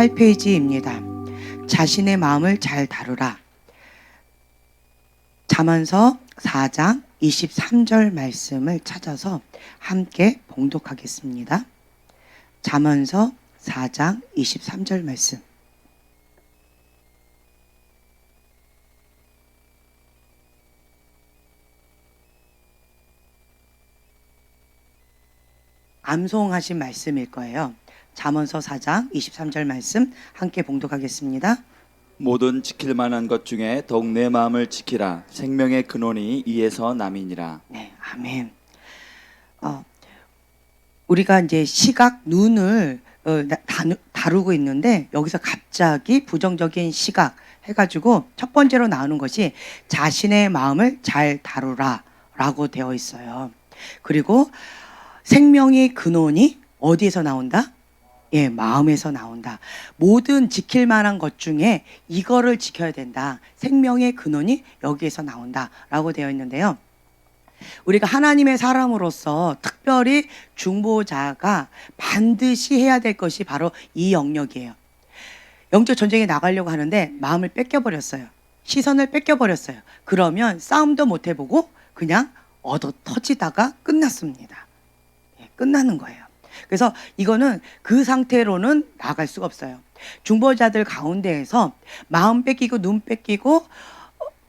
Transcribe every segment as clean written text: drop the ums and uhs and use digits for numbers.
28페이지입니다. 자신의 마음을 잘 다루라. 잠언서 4장 23절 말씀을 찾아서 함께 봉독하겠습니다. 잠언서 4장 23절 말씀. 암송하신 말씀일 거예요. 잠언서 4장 23절 말씀 함께 봉독하겠습니다. 모든 지킬 만한 것 중에 더욱 내 마음을 지키라. 생명의 근원이 이에서 남이니라. 네, 아멘. 우리가 이제 시각, 눈을 다루고 있는데 여기서 갑자기 부정적인 시각 해가지고 첫 번째로 나오는 것이 자신의 마음을 잘 다루라 라고 되어 있어요. 그리고 생명의 근원이 어디에서 나온다? 예, 마음에서 나온다. 모든 지킬 만한 것 중에 이거를 지켜야 된다. 생명의 근원이 여기에서 나온다 라고 되어 있는데요. 우리가 하나님의 사람으로서 특별히 중보자가 반드시 해야 될 것이 바로 이 영역이에요. 영적 전쟁에 나가려고 하는데 마음을 뺏겨버렸어요. 시선을 뺏겨버렸어요. 그러면 싸움도 못 해보고 그냥 얻어 터지다가 끝났습니다. 예, 끝나는 거예요. 그래서 이거는 그 상태로는 나갈 수가 없어요. 중보자들 가운데에서 마음 뺏기고 눈 뺏기고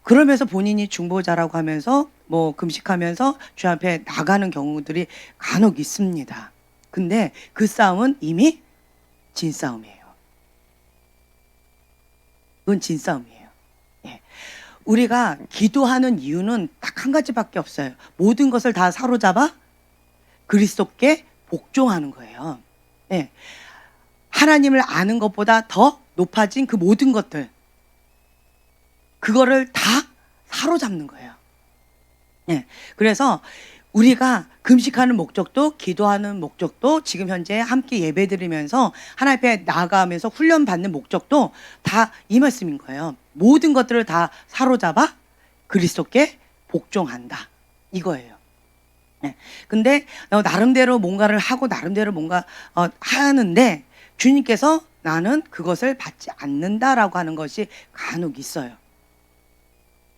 그러면서 본인이 중보자라고 하면서 뭐 금식하면서 주 앞에 나가는 경우들이 간혹 있습니다. 근데 그 싸움은 이미 진 싸움이에요. 그건 진 싸움이에요. 예. 우리가 기도하는 이유는 딱 한 가지밖에 없어요. 모든 것을 다 사로잡아 그리스도께 복종하는 거예요. 예. 하나님을 아는 것보다 더 높아진 그 모든 것들, 그거를 다 사로잡는 거예요. 예. 그래서 우리가 금식하는 목적도, 기도하는 목적도, 지금 현재 함께 예배드리면서 하나님 앞에 나아가면서 훈련받는 목적도 다 이 말씀인 거예요. 모든 것들을 다 사로잡아 그리스도께 복종한다. 이거예요. 네. 근데 나름대로 뭔가를 하고 나름대로 뭔가 하는데 주님께서 나는 그것을 받지 않는다라고 하는 것이 간혹 있어요.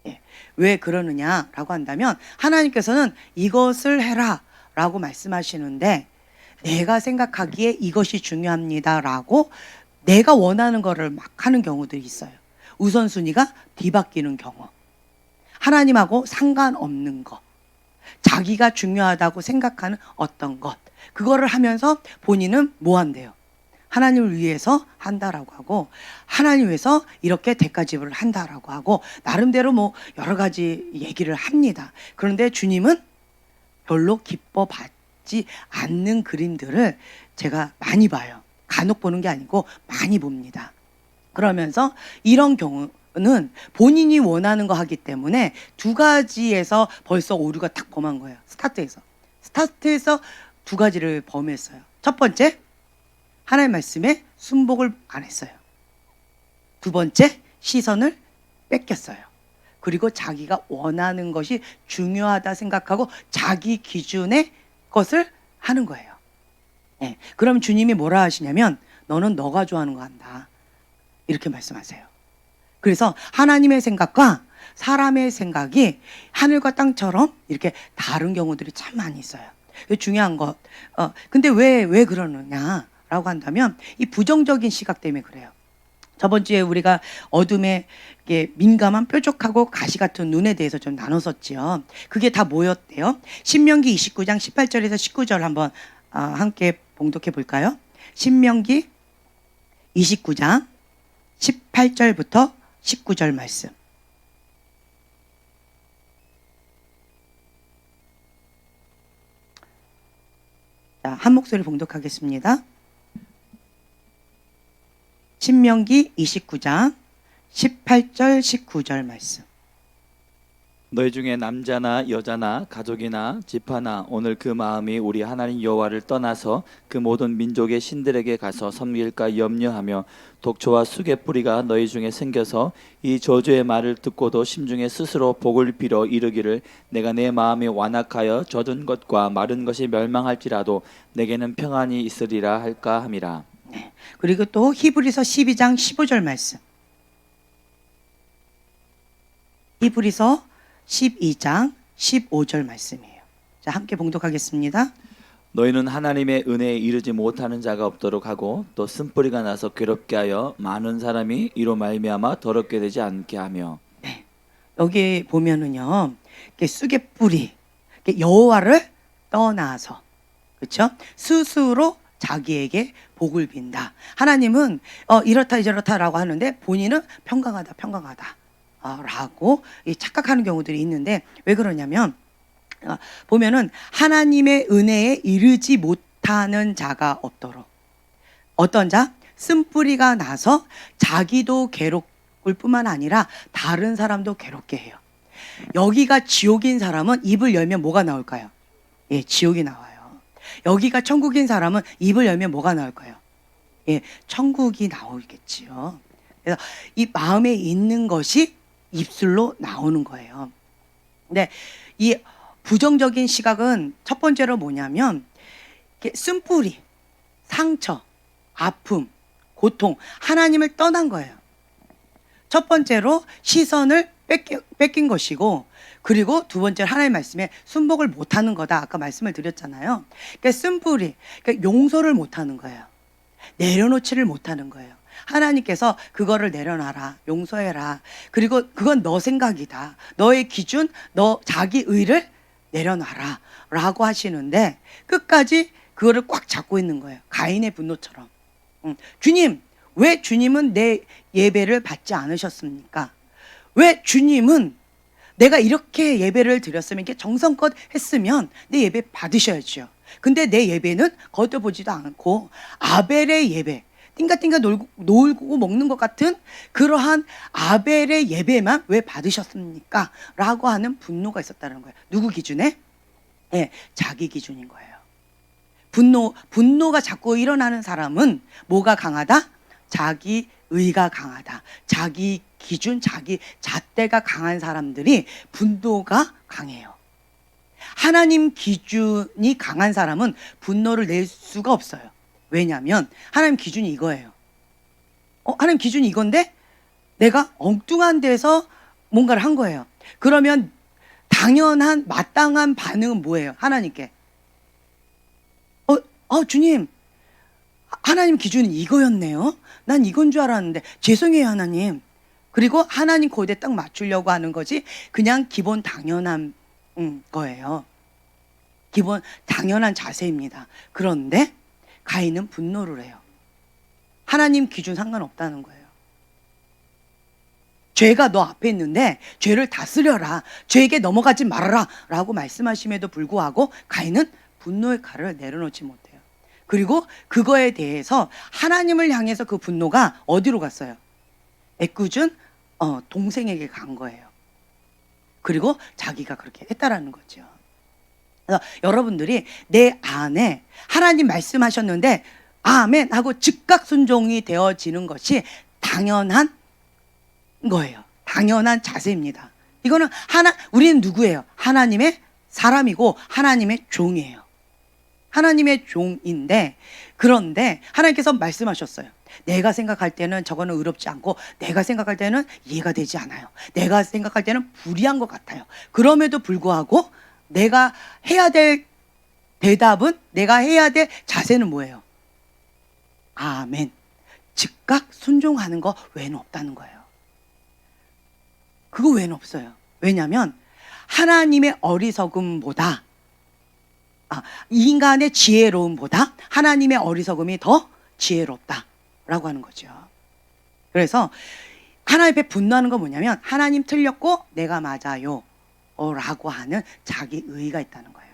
예. 왜 그러느냐라고 한다면 하나님께서는 이것을 해라 라고 말씀하시는데 내가 생각하기에 이것이 중요합니다라고 내가 원하는 거를 막 하는 경우들이 있어요. 우선순위가 뒤바뀌는 경우, 하나님하고 상관없는 것, 자기가 중요하다고 생각하는 어떤 것, 그거를 하면서 본인은 뭐 한대요? 하나님을 위해서 한다라고 하고, 하나님 위해서 이렇게 대가집을 한다라고 하고, 나름대로 뭐 여러 가지 얘기를 합니다. 그런데 주님은 별로 기뻐받지 않는 그림들을 제가 많이 봐요. 간혹 보는 게 아니고 많이 봅니다. 그러면서 이런 경우는 본인이 원하는 거 하기 때문에 두 가지에서 벌써 오류가 딱 범한 거예요. 스타트에서 두 가지를 범했어요. 첫 번째, 하나님의 말씀에 순복을 안 했어요. 두 번째, 시선을 뺏겼어요. 그리고 자기가 원하는 것이 중요하다 생각하고 자기 기준의 것을 하는 거예요. 네. 그럼 주님이 뭐라 하시냐면 너는 너가 좋아하는 거 한다. 이렇게 말씀하세요. 그래서 하나님의 생각과 사람의 생각이 하늘과 땅처럼 이렇게 다른 경우들이 참 많이 있어요. 중요한 것. 근데 왜 그러느냐라고 한다면 이 부정적인 시각 때문에 그래요. 저번 주에 우리가 어둠에 민감한 뾰족하고 가시 같은 눈에 대해서 좀 나눴었지요. 그게 다 뭐였대요? 신명기 29장 18절에서 19절 한번 함께 봉독해 볼까요? 신명기 29장 18절부터 19절 말씀. 자, 한 목소리 봉독하겠습니다. 신명기 29장 18절 19절 말씀. 너희 중에 남자나 여자나 가족이나 지파나 오늘 그 마음이 우리 하나님 여호와를 떠나서 그 모든 민족의 신들에게 가서 섬길까 염려하며 독초와 쑥의 뿌리가 너희 중에 생겨서 이 저주의 말을 듣고도 심중에 스스로 복을 빌어 이르기를 내가 내 마음이 완악하여 젖은 것과 마른 것이 멸망할지라도 내게는 평안이 있으리라 할까 함이라. 네. 그리고 또 히브리서 12장 15절 말씀. 히브리서 12장 15절 말씀이에요. 자, 함께 봉독하겠습니다. 너희는 하나님의 은혜에 이르지 못하는 자가 없도록 하고 또 쓴뿌리가 나서 괴롭게 하여 많은 사람이 이로 말미암아 더럽게 되지 않게 하며. 네. 여기 보면은요, 이렇게 쑥의 뿌리, 이렇게 여호와를 떠나서, 그렇죠? 스스로 자기에게 복을 빈다. 하나님은 이렇다 저렇다라고 하는데 본인은 평강하다, 평강하다 라고 착각하는 경우들이 있는데, 왜 그러냐면 보면은 하나님의 은혜에 이르지 못하는 자가 없도록. 어떤 자? 쓴뿌리가 나서 자기도 괴롭을 뿐만 아니라 다른 사람도 괴롭게 해요. 여기가 지옥인 사람은 입을 열면 뭐가 나올까요? 예, 지옥이 나와요. 여기가 천국인 사람은 입을 열면 뭐가 나올까요? 예, 천국이 나오겠지요. 그래서 이 마음에 있는 것이 입술로 나오는 거예요. 근데 이 부정적인 시각은 첫 번째로 뭐냐면 쓴뿌리, 상처, 아픔, 고통, 하나님을 떠난 거예요. 첫 번째로 시선을 뺏긴 것이고, 그리고 두 번째로 하나님 말씀에 순복을 못하는 거다. 아까 말씀을 드렸잖아요. 그러니까 쓴뿌리, 그러니까 용서를 못하는 거예요. 내려놓지를 못하는 거예요. 하나님께서 그거를 내려놔라, 용서해라. 그리고 그건 너 생각이다. 너의 기준, 너 자기 의를 내려놔라 라고 하시는데 끝까지 그거를 꽉 잡고 있는 거예요. 가인의 분노처럼. 주님, 왜 주님은 내 예배를 받지 않으셨습니까? 왜 주님은 내가 이렇게 예배를 드렸으면, 이렇게 정성껏 했으면 내 예배 받으셔야죠. 근데 내 예배는 거둬보지도 않고 아벨의 예배, 띵가띵가 놀고 먹는 것 같은 그러한 아벨의 예배만 왜 받으셨습니까? 라고 하는 분노가 있었다는 거예요. 누구 기준에? 네, 자기 기준인 거예요. 분노가 자꾸 일어나는 사람은 뭐가 강하다? 자기 의가 강하다. 자기 기준, 자기 잣대가 강한 사람들이 분노가 강해요. 하나님 기준이 강한 사람은 분노를 낼 수가 없어요. 왜냐하면 하나님 기준이 이거예요. 하나님 기준이 이건데 내가 엉뚱한 데서 뭔가를 한 거예요. 그러면 당연한 마땅한 반응은 뭐예요? 하나님께 주님, 하나님 기준은 이거였네요. 난 이건 줄 알았는데 죄송해요 하나님. 그리고 하나님 거기에 딱 맞추려고 하는 거지, 그냥 기본 당연한 거예요. 기본 당연한 자세입니다. 그런데 가인은 분노를 해요. 하나님 기준 상관없다는 거예요. 죄가 너 앞에 있는데 죄를 다스려라, 죄에게 넘어가지 말아라 라고 말씀하심에도 불구하고 가인은 분노의 칼을 내려놓지 못해요. 그리고 그거에 대해서 하나님을 향해서 그 분노가 어디로 갔어요? 애꿎은 동생에게 간 거예요. 그리고 자기가 그렇게 했다라는 거죠. 그래서 여러분들이 내 안에 하나님 말씀하셨는데 아멘 하고 즉각 순종이 되어지는 것이 당연한 거예요. 당연한 자세입니다. 이거는 우리는 누구예요? 하나님의 사람이고 하나님의 종이에요. 하나님의 종인데, 그런데 하나님께서 말씀하셨어요. 내가 생각할 때는 저거는 의롭지 않고, 내가 생각할 때는 이해가 되지 않아요. 내가 생각할 때는 불의한 것 같아요. 그럼에도 불구하고 내가 해야 될 대답은, 내가 해야 될 자세는 뭐예요? 아멘. 즉각 순종하는 거 외에는 없다는 거예요. 그거 외에는 없어요. 왜냐하면 하나님의 어리석음보다, 인간의 지혜로움보다 하나님의 어리석음이 더 지혜롭다라고 하는 거죠. 그래서 하나님 앞에 분노하는 건 뭐냐면, 하나님 틀렸고 내가 맞아요 라고 하는 자기 의의가 있다는 거예요.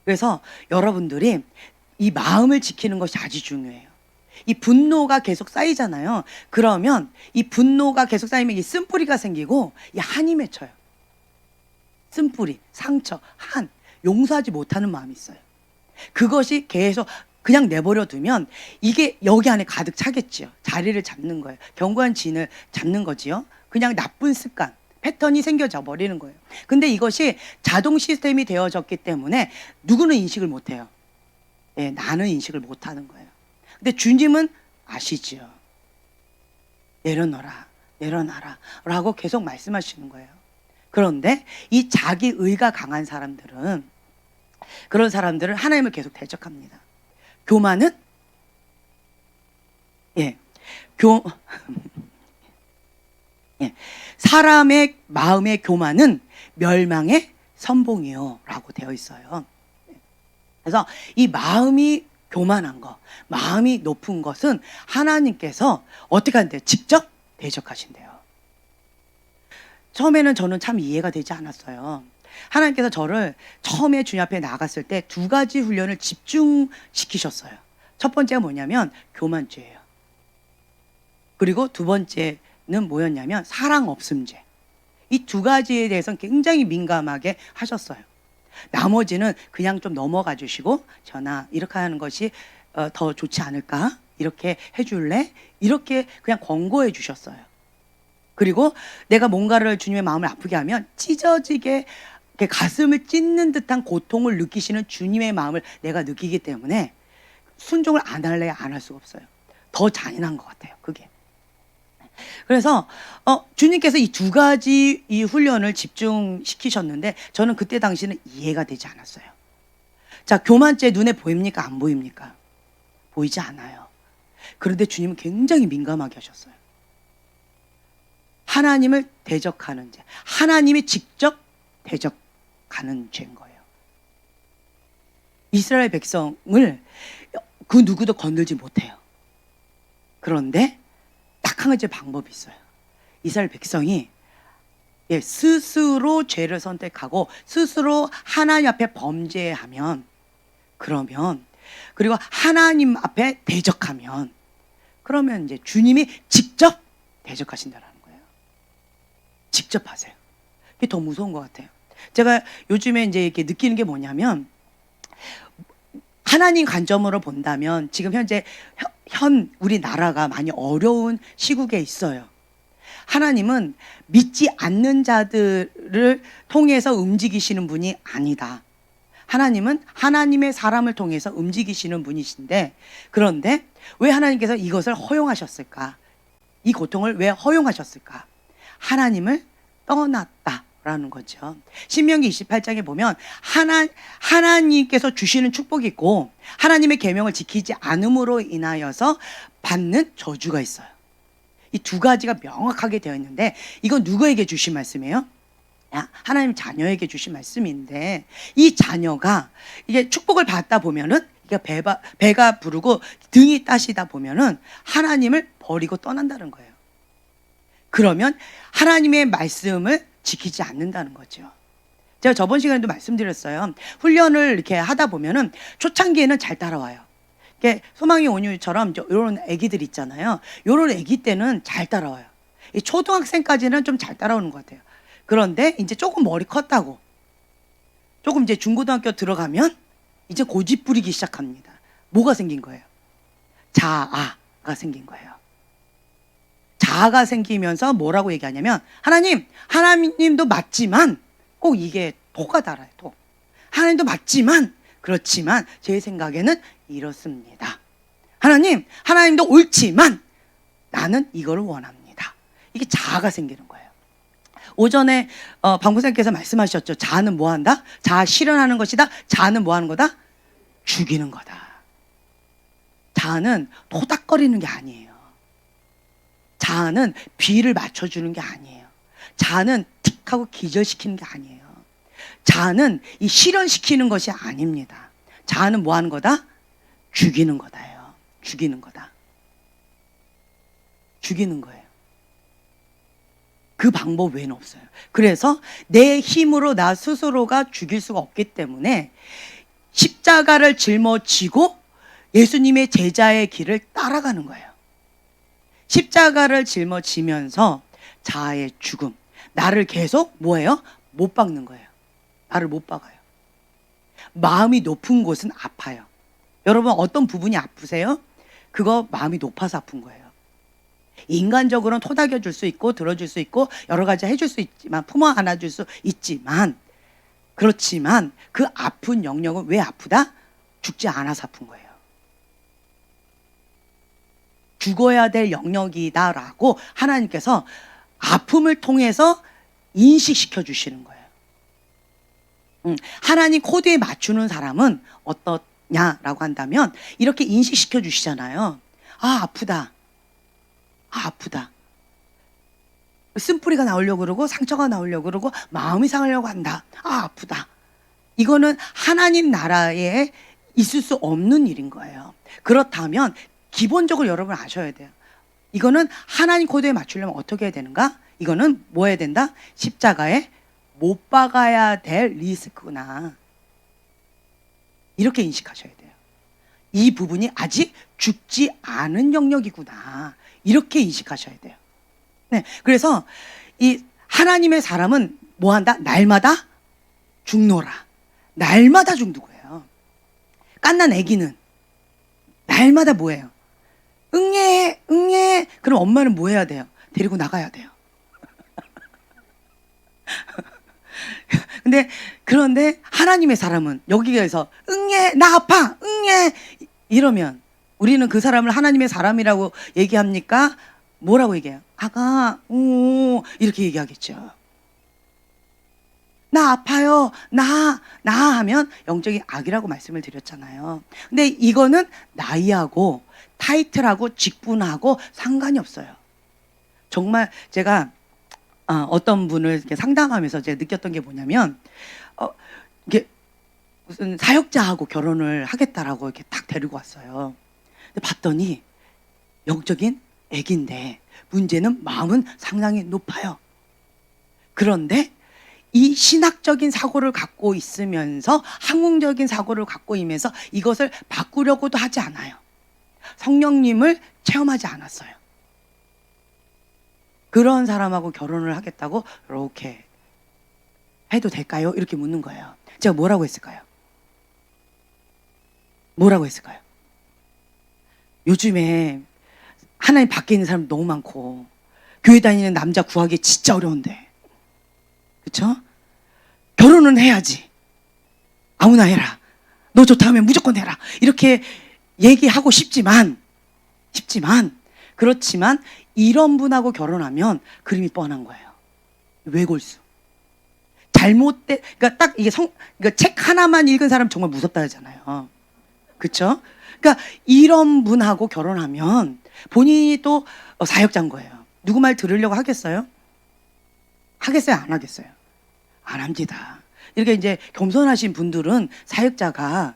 그래서 여러분들이 이 마음을 지키는 것이 아주 중요해요. 이 분노가 계속 쌓이잖아요. 그러면 이 분노가 계속 쌓이면 이 쓴뿌리가 생기고 이 한이 맺혀요. 쓴뿌리, 상처, 한, 용서하지 못하는 마음이 있어요. 그것이 계속 그냥 내버려 두면 이게 여기 안에 가득 차겠지요. 자리를 잡는 거예요. 견고한 진을 잡는 거지요. 그냥 나쁜 습관, 패턴이 생겨져 버리는 거예요. 근데 이것이 자동 시스템이 되어졌기 때문에 누구는 인식을 못해요. 예, 나는 인식을 못하는 거예요. 근데 주님은 아시지요. 내려놓아라, 내려놔라 라고 계속 말씀하시는 거예요. 그런데 이 자기 의가 강한 사람들은, 그런 사람들은 하나님을 계속 대적합니다. 교만은 예, 예, 사람의 마음의 교만은 멸망의 선봉이요 라고 되어 있어요. 그래서 이 마음이 교만한 것, 마음이 높은 것은 하나님께서 어떻게 한대요? 직접 대적하신대요. 처음에는 저는 참 이해가 되지 않았어요. 하나님께서 저를 처음에 주님 앞에 나갔을 때 두 가지 훈련을 집중시키셨어요. 첫 번째가 뭐냐면 교만죄예요. 그리고 두 번째는 뭐였냐면 사랑 없음죄. 이 두 가지에 대해서는 굉장히 민감하게 하셨어요. 나머지는 그냥 좀 넘어가 주시고, 전하 이렇게 하는 것이 더 좋지 않을까? 이렇게 해줄래? 이렇게 그냥 권고해 주셨어요. 그리고 내가 뭔가를 주님의 마음을 아프게 하면 찢어지게 이렇게 가슴을 찢는 듯한 고통을 느끼시는 주님의 마음을 내가 느끼기 때문에 순종을 안 할래 안 할 수가 없어요. 더 잔인한 것 같아요, 그게. 그래서 주님께서 이 두 가지 이 훈련을 집중시키셨는데 저는 그때 당시는 이해가 되지 않았어요. 자, 교만죄 눈에 보입니까? 안 보입니까? 보이지 않아요. 그런데 주님은 굉장히 민감하게 하셨어요. 하나님을 대적하는 죄, 하나님이 직접 대적하는 죄인 거예요. 이스라엘 백성을 그 누구도 건들지 못해요. 그런데 딱 한 가지 방법이 있어요. 이스라엘 백성이 스스로 죄를 선택하고 스스로 하나님 앞에 범죄하면, 그러면, 그리고 하나님 앞에 대적하면, 그러면 이제 주님이 직접 대적하신다는 거예요. 직접 하세요. 그게 더 무서운 것 같아요. 제가 요즘에 이제 이렇게 느끼는 게 뭐냐면, 하나님 관점으로 본다면 지금 현재 우리나라가 많이 어려운 시국에 있어요. 하나님은 믿지 않는 자들을 통해서 움직이시는 분이 아니다. 하나님은 하나님의 사람을 통해서 움직이시는 분이신데, 그런데 왜 하나님께서 이것을 허용하셨을까? 이 고통을 왜 허용하셨을까? 하나님을 떠났다라는 거죠. 신명기 28장에 보면 하나님께서 주시는 축복이 있고 하나님의 계명을 지키지 않음으로 인하여서 받는 저주가 있어요. 이 두 가지가 명확하게 되어 있는데, 이건 누구에게 주신 말씀이에요? 하나님 자녀에게 주신 말씀인데, 이 자녀가 이게 축복을 받다 보면은 배가 부르고 등이 따시다 보면은 하나님을 버리고 떠난다는 거예요. 그러면 하나님의 말씀을 지키지 않는다는 거죠. 제가 저번 시간에도 말씀드렸어요. 훈련을 이렇게 하다 보면은 초창기에는 잘 따라와요. 소망의 온유처럼 이런 아기들 있잖아요. 이런 아기 때는 잘 따라와요. 이 초등학생까지는 좀 잘 따라오는 것 같아요. 그런데 이제 조금 머리 컸다고, 조금 이제 중고등학교 들어가면 이제 고집 부리기 시작합니다. 뭐가 생긴 거예요? 자아가 생긴 거예요. 자아가 생기면서 뭐라고 얘기하냐면, 하나님도 맞지만, 꼭 이게 도가 달아요, 도. 하나님도 맞지만, 그렇지만 제 생각에는 이렇습니다. 하나님도 옳지만 나는 이거를 원합니다. 이게 자아가 생기는 거예요. 오전에 방구생께서 말씀하셨죠. 자아는 뭐 한다? 자아 실현하는 것이다. 자아는 뭐 하는 거다? 죽이는 거다. 자아는 토닥거리는 게 아니에요. 자아는 비를 맞춰주는 게 아니에요. 자아는 틱하고 기절시키는 게 아니에요. 자아는 이 실현시키는 것이 아닙니다. 자아는 뭐 하는 거다? 죽이는 거다요. 죽이는 거다. 죽이는 거예요. 그 방법 외에는 없어요. 그래서 내 힘으로 나 스스로가 죽일 수가 없기 때문에 십자가를 짊어지고 예수님의 제자의 길을 따라가는 거예요. 십자가를 짊어지면서 자아의 죽음, 나를 계속 뭐예요? 못 박는 거예요. 나를 못 박아요. 마음이 높은 곳은 아파요. 여러분, 어떤 부분이 아프세요? 그거 마음이 높아서 아픈 거예요. 인간적으로는 토닥여 줄 수 있고 들어줄 수 있고 여러 가지 해줄 수 있지만, 품어 안아줄 수 있지만, 그렇지만 그 아픈 영역은 왜 아프다? 죽지 않아서 아픈 거예요. 죽어야 될 영역이다라고 하나님께서 아픔을 통해서 인식시켜 주시는 거예요. 하나님 코드에 맞추는 사람은 어떠냐라고 한다면 이렇게 인식시켜 주시잖아요. 아, 아프다. 아, 아프다. 쓴뿌리가 나오려고 그러고 상처가 나오려고 그러고 마음이 상하려고 한다. 아, 아프다. 이거는 하나님 나라에 있을 수 없는 일인 거예요. 그렇다면 기본적으로 여러분 아셔야 돼요. 이거는 하나님 코드에 맞추려면 어떻게 해야 되는가? 이거는 뭐 해야 된다? 십자가에 못 박아야 될 리스크구나. 이렇게 인식하셔야 돼요. 이 부분이 아직 죽지 않은 영역이구나. 이렇게 인식하셔야 돼요. 네, 그래서 이 하나님의 사람은 뭐 한다? 날마다 죽노라. 날마다 죽는 거예요. 갓난 아기는 날마다 뭐예요? 응애, 응애. 그럼 엄마는 뭐 해야 돼요? 데리고 나가야 돼요. 그런데 하나님의 사람은 여기에서 응애, 나 아파, 응애 이러면 우리는 그 사람을 하나님의 사람이라고 얘기합니까? 뭐라고 얘기해요? 아가, 오 이렇게 얘기하겠죠. 나 아파요. 나 하면 영적인 악이라고 말씀을 드렸잖아요. 근데 이거는 나이하고 타이틀하고 직분하고 상관이 없어요. 정말 제가 어떤 분을 이렇게 상담하면서 제가 느꼈던 게 뭐냐면 이게 무슨 사역자하고 결혼을 하겠다라고 이렇게 딱 데리고 왔어요. 근데 봤더니 영적인 애기인데 문제는 마음은 상당히 높아요. 그런데 이 신학적인 사고를 갖고 있으면서 학문적인 사고를 갖고 있면서 이것을 바꾸려고도 하지 않아요. 성령님을 체험하지 않았어요. 그런 사람하고 결혼을 하겠다고 이렇게 해도 될까요? 이렇게 묻는 거예요. 제가 뭐라고 했을까요? 뭐라고 했을까요? 요즘에 하나님 밖에 있는 사람 너무 많고 교회 다니는 남자 구하기 진짜 어려운데, 그렇죠? 결혼은 해야지. 아무나 해라. 너 좋다 하면 무조건 해라. 이렇게 얘기하고 싶지만 그렇지만 이런 분하고 결혼하면 그림이 뻔한 거예요. 외골수. 잘못된, 그러니까 딱 이게 그러니까 책 하나만 읽은 사람 정말 무섭다 하잖아요. 그렇죠? 그러니까 이런 분하고 결혼하면 본인이 또 사역자인 거예요. 누구 말 들으려고 하겠어요? 하겠어요? 안 하겠어요? 안 합니다. 이렇게 이제 겸손하신 분들은 사역자가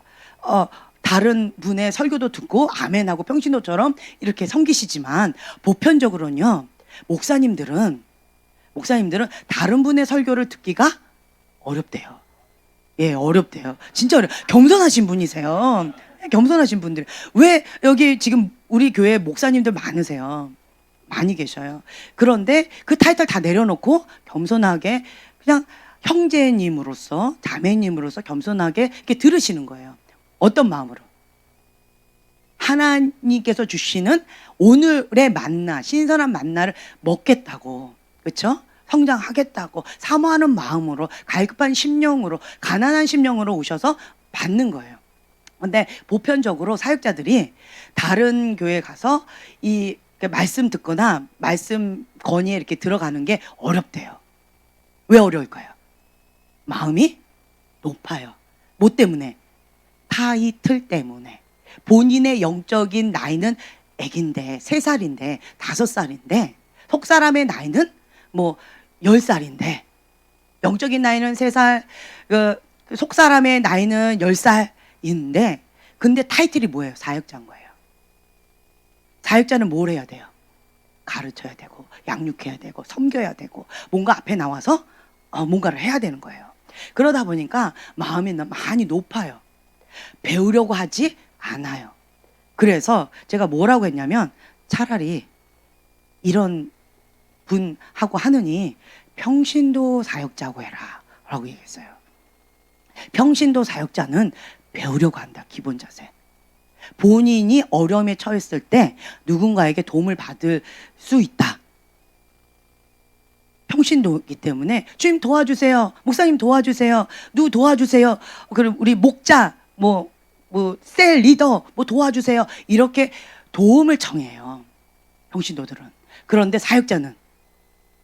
다른 분의 설교도 듣고 아멘하고 평신도처럼 이렇게 섬기시지만 보편적으로는요, 목사님들은 다른 분의 설교를 듣기가 어렵대요. 예, 어렵대요. 진짜 겸손하신 분이세요. 겸손하신 분들. 왜 여기 지금 우리 교회 목사님들 많으세요. 많이 계셔요. 그런데 그 타이틀 다 내려놓고 겸손하게 그냥 형제님으로서, 자매님으로서 겸손하게 이렇게 들으시는 거예요. 어떤 마음으로? 하나님께서 주시는 오늘의 만나, 신선한 만나를 먹겠다고, 그렇죠? 성장하겠다고 사모하는 마음으로, 갈급한 심령으로, 가난한 심령으로 오셔서 받는 거예요. 근데 보편적으로 사역자들이 다른 교회 가서 이 말씀 듣거나 말씀 건의에 이렇게 들어가는 게 어렵대요. 왜 어려울까요? 마음이 높아요. 뭐 때문에? 타이틀 때문에. 본인의 영적인 나이는 애긴데 3살인데 5살인데 속사람의 나이는 뭐 10살인데 영적인 나이는 3살, 속사람의 나이는 10살인데 근데 타이틀이 뭐예요? 사역자인 거예요. 사역자는 뭘 해야 돼요? 가르쳐야 되고 양육해야 되고 섬겨야 되고 뭔가 앞에 나와서 뭔가를 해야 되는 거예요. 그러다 보니까 마음이 많이 높아요. 배우려고 하지 않아요. 그래서 제가 뭐라고 했냐면 차라리 이런 분하고 하느니 평신도 사역자고 해라 라고 얘기했어요. 평신도 사역자는 배우려고 한다. 기본 자세. 본인이 어려움에 처했을 때 누군가에게 도움을 받을 수 있다. 평신도이기 때문에 주님 도와주세요. 목사님 도와주세요. 누구 도와주세요. 그럼 우리 목자 뭐 셀 리더 뭐 도와주세요. 이렇게 도움을 청해요. 평신도들은. 그런데 사역자는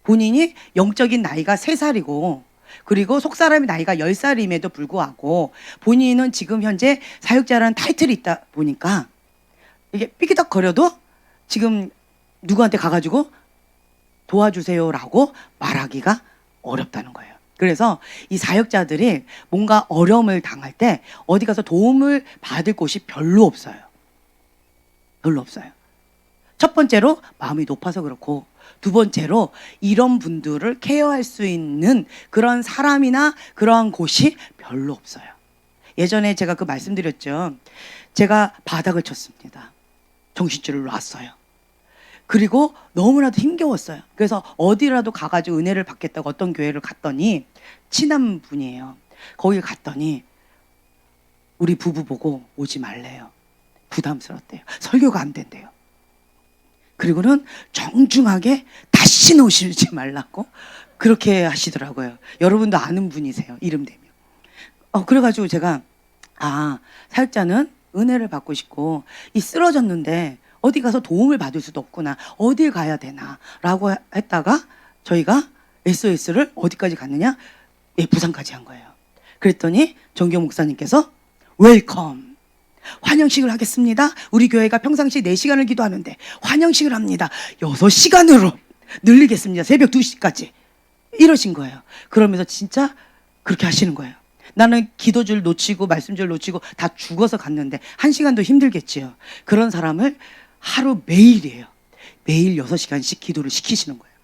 본인이 영적인 나이가 3살이고 그리고 속사람의 나이가 10살임에도 불구하고 본인은 지금 현재 사역자라는 타이틀이 있다 보니까 이게 삐기덕거려도 지금 누구한테 가가지고 도와주세요라고 말하기가 어렵다는 거예요. 그래서 이 사역자들이 뭔가 어려움을 당할 때 어디 가서 도움을 받을 곳이 별로 없어요. 별로 없어요. 첫 번째로 마음이 높아서 그렇고 두 번째로 이런 분들을 케어할 수 있는 그런 사람이나 그러한 곳이 별로 없어요. 예전에 제가 그 말씀드렸죠. 제가 바닥을 쳤습니다. 정신줄을 놨어요. 그리고 너무나도 힘겨웠어요. 그래서 어디라도 가가지고 은혜를 받겠다고 어떤 교회를 갔더니 친한 분이에요. 거기 갔더니 우리 부부 보고 오지 말래요. 부담스럽대요. 설교가 안 된대요. 그리고는 정중하게 다시는 오시지 말라고 그렇게 하시더라고요. 여러분도 아는 분이세요. 이름 대면. 그래가지고 제가 사역자는 은혜를 받고 싶고 이 쓰러졌는데 어디 가서 도움을 받을 수도 없구나. 어딜 가야 되나 라고 했다가 저희가 SOS를 어디까지 갔느냐? 부산까지 한 거예요. 그랬더니 정교 목사님께서 웰컴. 환영식을 하겠습니다. 우리 교회가 평상시 4시간을 기도하는데 환영식을 합니다. 6시간으로 늘리겠습니다. 새벽 2시까지. 이러신 거예요. 그러면서 진짜 그렇게 하시는 거예요. 나는 기도줄 놓치고 말씀줄 놓치고 다 죽어서 갔는데 1시간도 힘들겠지요. 그런 사람을 하루 매일이에요. 매일 6시간씩 기도를 시키시는 거예요.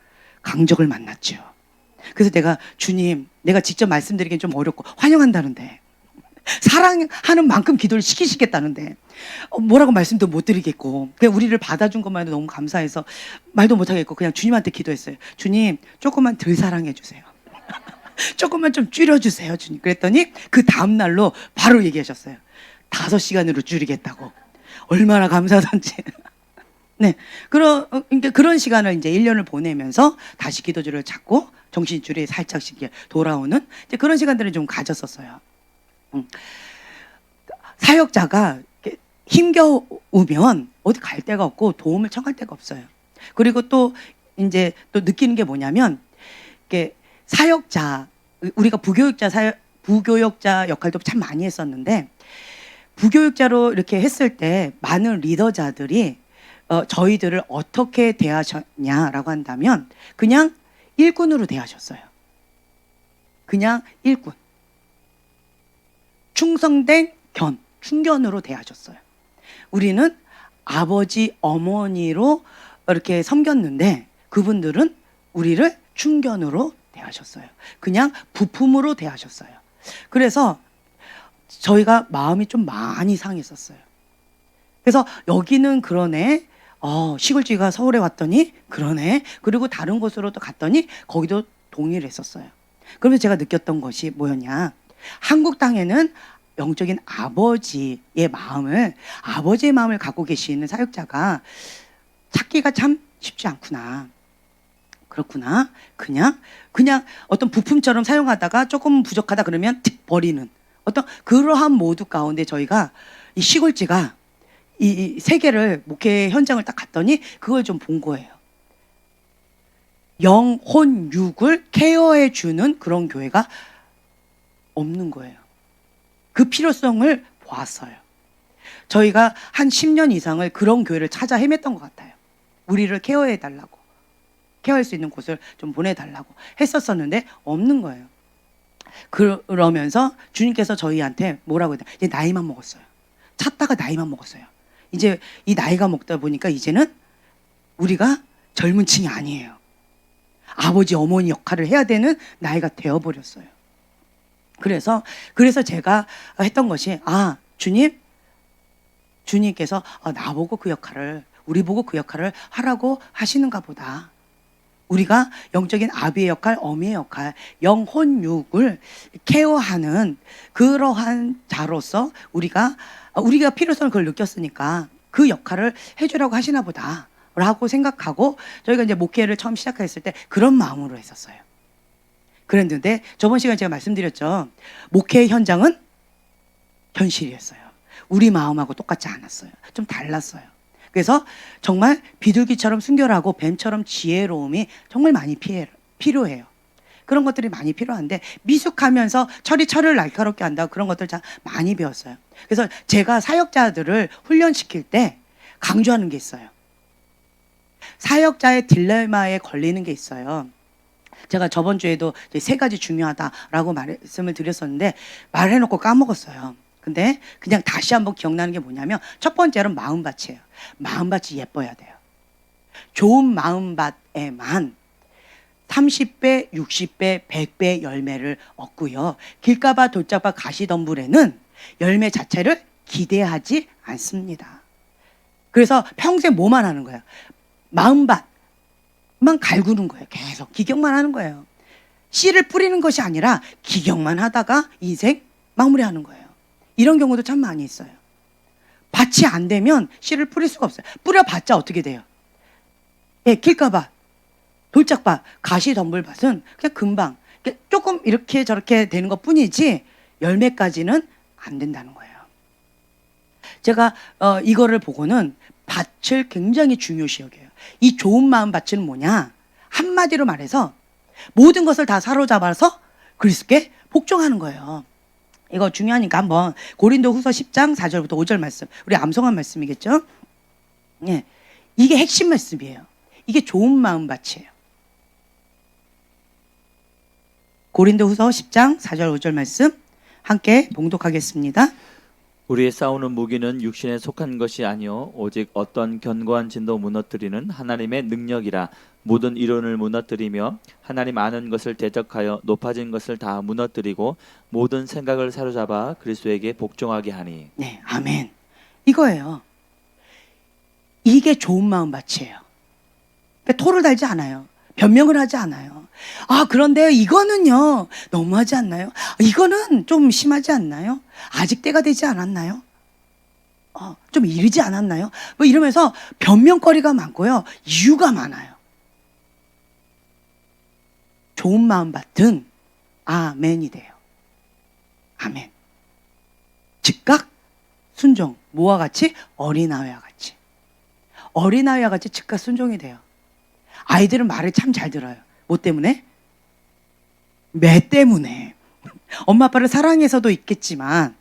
강적을 만났죠. 그래서 내가 주님, 내가 직접 말씀드리기엔 좀 어렵고 환영한다는데 사랑하는 만큼 기도를 시키시겠다는데 뭐라고 말씀도 못 드리겠고 그냥 우리를 받아준 것만 해도 너무 감사해서 말도 못 하겠고 그냥 주님한테 기도했어요. 주님 조금만 덜 사랑해 주세요. 조금만 좀 줄여주세요 주님. 그랬더니 그 다음날로 바로 얘기하셨어요. 5시간으로 줄이겠다고. 얼마나 감사하던지. 네, 그런 시간을 이제 1년을 보내면서 다시 기도줄을 찾고 정신줄이 살짝씩 돌아오는 이제 그런 시간들을 좀 가졌었어요. 사역자가 힘겨우면 어디 갈 데가 없고 도움을 청할 데가 없어요. 그리고 또 이제 또 느끼는 게 뭐냐면 이게 사역자 우리가 부교역자 역할도 참 많이 했었는데 부교육자로 이렇게 했을 때 많은 리더자들이 저희들을 어떻게 대하셨냐라고 한다면 그냥 일꾼으로 대하셨어요. 그냥 일꾼. 충성된 충견으로 대하셨어요. 우리는 아버지, 어머니로 이렇게 섬겼는데 그분들은 우리를 충견으로 대하셨어요. 그냥 부품으로 대하셨어요. 그래서 저희가 마음이 좀 많이 상했었어요. 그래서 여기는 그러네. 시골지가 서울에 왔더니 그러네. 그리고 다른 곳으로 또 갔더니 거기도 동의를 했었어요. 그러면서 제가 느꼈던 것이 뭐였냐. 한국 땅에는 영적인 아버지의 마음을 갖고 계시는 사역자가 찾기가 참 쉽지 않구나. 그렇구나. 그냥 어떤 부품처럼 사용하다가 조금 부족하다 그러면 틱 버리는 어떤 그러한 모두 가운데 저희가 이 시골지가 이 세계를 목회 현장을 딱 갔더니 그걸 좀 본 거예요. 영혼 육을 케어해 주는 그런 교회가 없는 거예요. 그 필요성을 보았어요. 저희가 한 10년 이상을 그런 교회를 찾아 헤맸던 것 같아요. 우리를 케어해 달라고, 케어할 수 있는 곳을 좀 보내달라고 했었었는데 없는 거예요. 그러면서 주님께서 저희한테 뭐라고 했냐, 이제 나이만 먹었어요. 찾다가 나이만 먹었어요. 이제 이 나이가 먹다 보니까 이제는 우리가 젊은 층이 아니에요. 아버지 어머니 역할을 해야 되는 나이가 되어버렸어요. 그래서 제가 했던 것이 주님께서 나보고 그 역할을, 우리 보고 그 역할을 하라고 하시는가 보다. 우리가 영적인 아비의 역할, 어미의 역할, 영혼육을 케어하는 그러한 자로서 우리가 필요성을 그걸 느꼈으니까 그 역할을 해주라고 하시나 보다 라고 생각하고 저희가 이제 목회를 처음 시작했을 때 그런 마음으로 했었어요. 그랬는데 저번 시간에 제가 말씀드렸죠. 목회의 현장은 현실이었어요. 우리 마음하고 똑같지 않았어요. 좀 달랐어요. 그래서 정말 비둘기처럼 순결하고 뱀처럼 지혜로움이 정말 많이 필요해요. 그런 것들이 많이 필요한데 미숙하면서 철을 날카롭게 한다고 그런 것들 참 많이 배웠어요. 그래서 제가 사역자들을 훈련시킬 때 강조하는 게 있어요. 사역자의 딜레마에 걸리는 게 있어요. 제가 저번 주에도 이제 3가지 중요하다라고 말씀을 드렸었는데 말해놓고 까먹었어요. 근데 그냥 다시 한번 기억나는 게 뭐냐면 첫 번째는 마음밭이에요. 마음밭이 예뻐야 돼요. 좋은 마음밭에만 30배, 60배, 100배 열매를 얻고요. 길가밭, 돌짝밭, 가시덤불에는 열매 자체를 기대하지 않습니다. 그래서 평생 뭐만 하는 거예요? 마음밭만 갈구는 거예요. 계속 기경만 하는 거예요. 씨를 뿌리는 것이 아니라 기경만 하다가 인생 마무리하는 거예요. 이런 경우도 참 많이 있어요. 밭이 안 되면 씨를 뿌릴 수가 없어요. 뿌려봤자 어떻게 돼요? 예, 길가밭, 돌짝밭, 가시덤불밭은 그냥 금방 조금 이렇게 저렇게 되는 것 뿐이지 열매까지는 안 된다는 거예요. 제가 이거를 보고는 밭을 굉장히 중요시 여겨요. 이 좋은 마음 밭은 뭐냐? 한마디로 말해서 모든 것을 다 사로잡아서 그리스도께 복종하는 거예요. 이거 중요하니까 한번 고린도후서 10장 4절부터 5절 말씀, 우리 암송한 말씀이겠죠? 예, 이게 핵심 말씀이에요. 이게 좋은 마음 밭이에요. 고린도후서 10장 4절 5절 말씀 함께 봉독하겠습니다. 우리의 싸우는 무기는 육신에 속한 것이 아니요 오직 어떤 견고한 진도 무너뜨리는 하나님의 능력이라. 모든 이론을 무너뜨리며 하나님 아는 것을 대적하여 높아진 것을 다 무너뜨리고 모든 생각을 사로잡아 그리스도에게 복종하게 하니. 네, 아멘. 이거예요. 이게 좋은 마음 밭이에요. 그러니까 토를 달지 않아요. 변명을 하지 않아요. 아, 그런데 이거는요, 너무하지 않나요? 이거는 좀 심하지 않나요? 아직 때가 되지 않았나요? 좀 이르지 않았나요? 뭐 이러면서 변명거리가 많고요. 이유가 많아요. 좋은 마음 밭은 아멘이 돼요. 아멘. 즉각 순종. 뭐와 같이? 어린아이와 같이. 어린아이와 같이 즉각 순종이 돼요. 아이들은 말을 참 잘 들어요. 뭐 때문에? 매 때문에. 엄마 아빠를 사랑해서도 있겠지만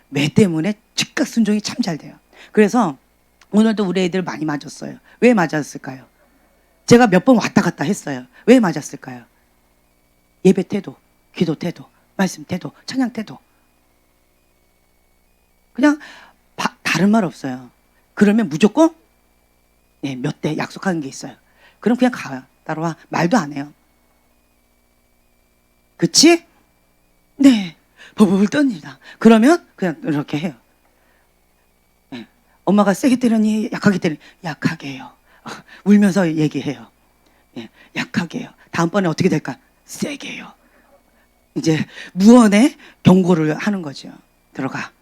매 때문에 즉각 순종이 참 잘 돼요. 그래서 오늘도 우리 애들 많이 맞았어요. 왜 맞았을까요? 제가 몇 번 왔다 갔다 했어요. 왜 맞았을까요? 예배 태도, 기도 태도, 말씀 태도, 찬양 태도. 그냥 다른 말 없어요. 그러면 무조건 몇 대 약속하는 게 있어요. 그럼 그냥 가요. 따라와. 말도 안 해요. 그치? 네. 버블 떱니다. 그러면 그냥 이렇게 해요. 네. 엄마가 세게 때리니 약하게 때리니 약하게 해요. 울면서 얘기해요. 네. 약하게 해요. 다음번에 어떻게 될까? 세게 해요. 이제 무언의 경고를 하는 거죠. 들어가.